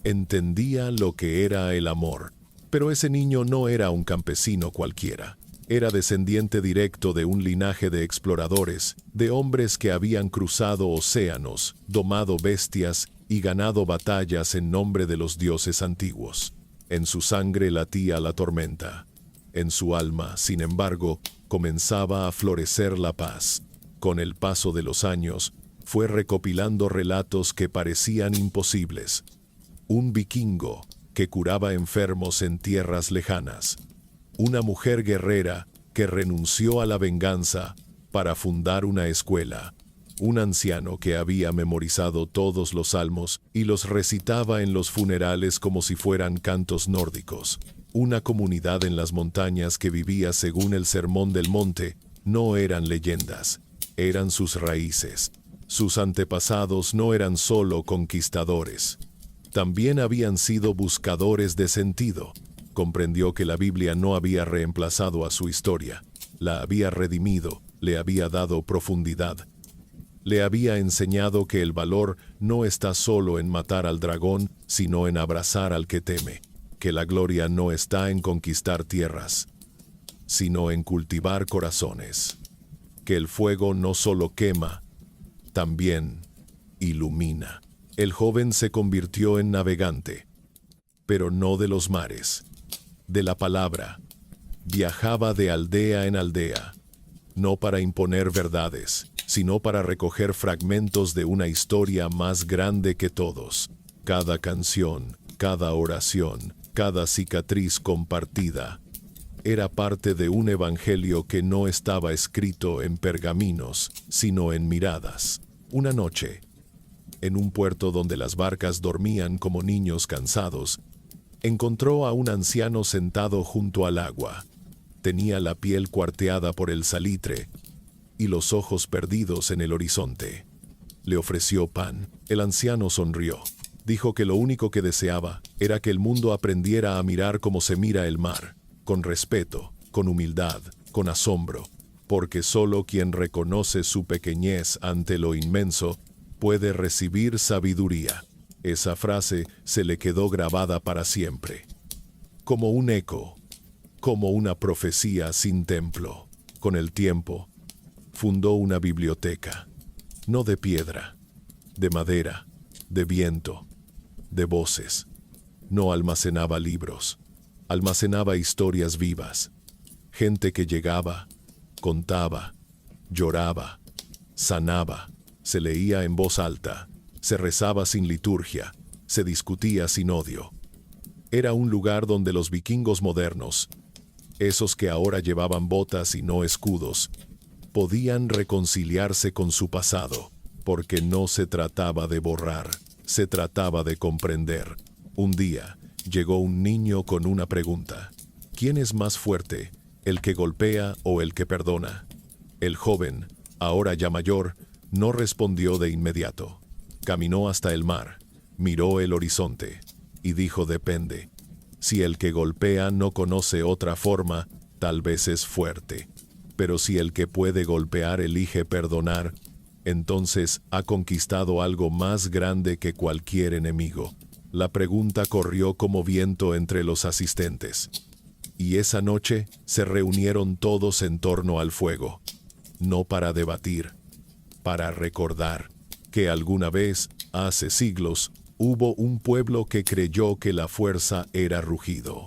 entendía lo que era el amor. Pero ese niño no era un campesino cualquiera. Era descendiente directo de un linaje de exploradores, de hombres que habían cruzado océanos, domado bestias y ganado batallas en nombre de los dioses antiguos. En su sangre latía la tormenta. En su alma, sin embargo, comenzaba a florecer la paz. Con el paso de los años, fue recopilando relatos que parecían imposibles. Un vikingo que curaba enfermos en tierras lejanas. Una mujer guerrera que renunció a la venganza para fundar una escuela. Un anciano que había memorizado todos los salmos y los recitaba en los funerales como si fueran cantos nórdicos. Una comunidad en las montañas que vivía según el Sermón del Monte. No eran leyendas, eran sus raíces. Sus antepasados no eran solo conquistadores, también habían sido buscadores de sentido. Comprendió que la Biblia no había reemplazado a su historia, la había redimido, le había dado profundidad. Le había enseñado que el valor no está solo en matar al dragón, sino en abrazar al que teme, que la gloria no está en conquistar tierras, sino en cultivar corazones. que el fuego no solo quema, también ilumina. El joven se convirtió en navegante, pero no de los mares, de la palabra. Viajaba de aldea en aldea, no para imponer verdades, sino para recoger fragmentos de una historia más grande que todos. Cada canción, cada oración, cada cicatriz compartida, era parte de un evangelio que no estaba escrito en pergaminos, sino en miradas. Una noche, en un puerto donde las barcas dormían como niños cansados, encontró a un anciano sentado junto al agua. Tenía la piel cuarteada por el salitre y los ojos perdidos en el horizonte. Le ofreció pan. El anciano sonrió. Dijo que lo único que deseaba era que el mundo aprendiera a mirar como se mira el mar, con respeto, con humildad, con asombro, porque solo quien reconoce su pequeñez ante lo inmenso puede recibir sabiduría. Esa frase se le quedó grabada para siempre, como un eco, como una profecía sin templo. Con el tiempo, fundó una biblioteca, no de piedra, de madera, de viento, de voces. No almacenaba libros, almacenaba historias vivas, gente que llegaba, contaba, lloraba, sanaba, se leía en voz alta, se rezaba sin liturgia, se discutía sin odio. Era un lugar donde los vikingos modernos, esos que ahora llevaban botas y no escudos, podían reconciliarse con su pasado, porque no se trataba de borrar, se trataba de comprender. Un día, llegó un niño con una pregunta. ¿Quién es más fuerte, el que golpea o el que perdona? El joven, ahora ya mayor, no respondió de inmediato. Caminó hasta el mar, miró el horizonte, y dijo: depende. Si el que golpea no conoce otra forma, tal vez es fuerte. Pero si el que puede golpear elige perdonar, entonces ha conquistado algo más grande que cualquier enemigo. La pregunta corrió como viento entre los asistentes. Y esa noche se reunieron todos en torno al fuego, no para debatir, para recordar que alguna vez, hace siglos, hubo un pueblo que creyó que la fuerza era rugido,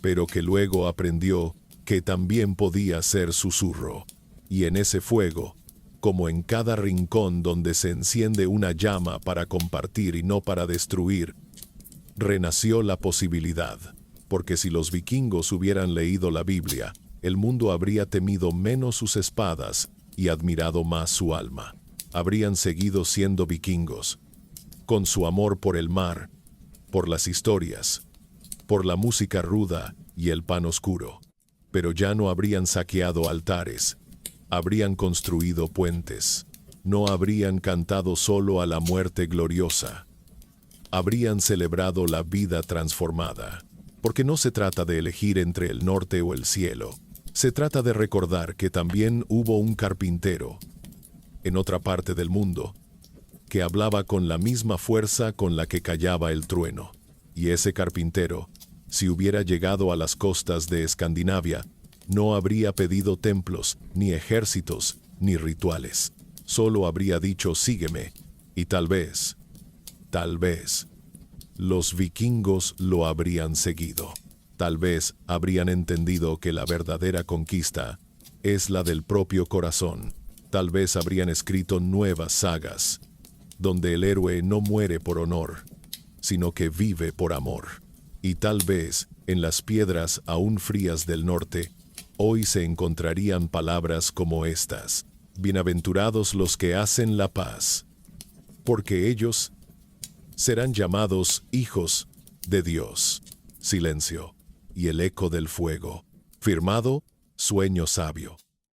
pero que luego aprendió que también podía ser susurro. Y en ese fuego, como en cada rincón donde se enciende una llama para compartir y no para destruir, renació la posibilidad. Porque si los vikingos hubieran leído la Biblia, el mundo habría temido menos sus espadas y admirado más su alma. Habrían seguido siendo vikingos, con su amor por el mar, por las historias, por la música ruda y el pan oscuro. Pero ya no habrían saqueado altares, habrían construido puentes, no habrían cantado solo a la muerte gloriosa, habrían celebrado la vida transformada. Porque no se trata de elegir entre el norte o el cielo, se trata de recordar que también hubo un carpintero, en otra parte del mundo, que hablaba con la misma fuerza con la que callaba el trueno. Y ese carpintero, si hubiera llegado a las costas de Escandinavia, no habría pedido templos, ni ejércitos, ni rituales. Solo habría dicho: sígueme, y tal vez, los vikingos lo habrían seguido. Tal vez habrían entendido que la verdadera conquista es la del propio corazón. Tal vez habrían escrito nuevas sagas, donde el héroe no muere por honor, sino que vive por amor. Y tal vez, en las piedras aún frías del norte, hoy se encontrarían palabras como estas: bienaventurados los que hacen la paz, porque ellos serán llamados hijos de Dios. Silencio y el eco del fuego. Firmado, Sueño Sabio.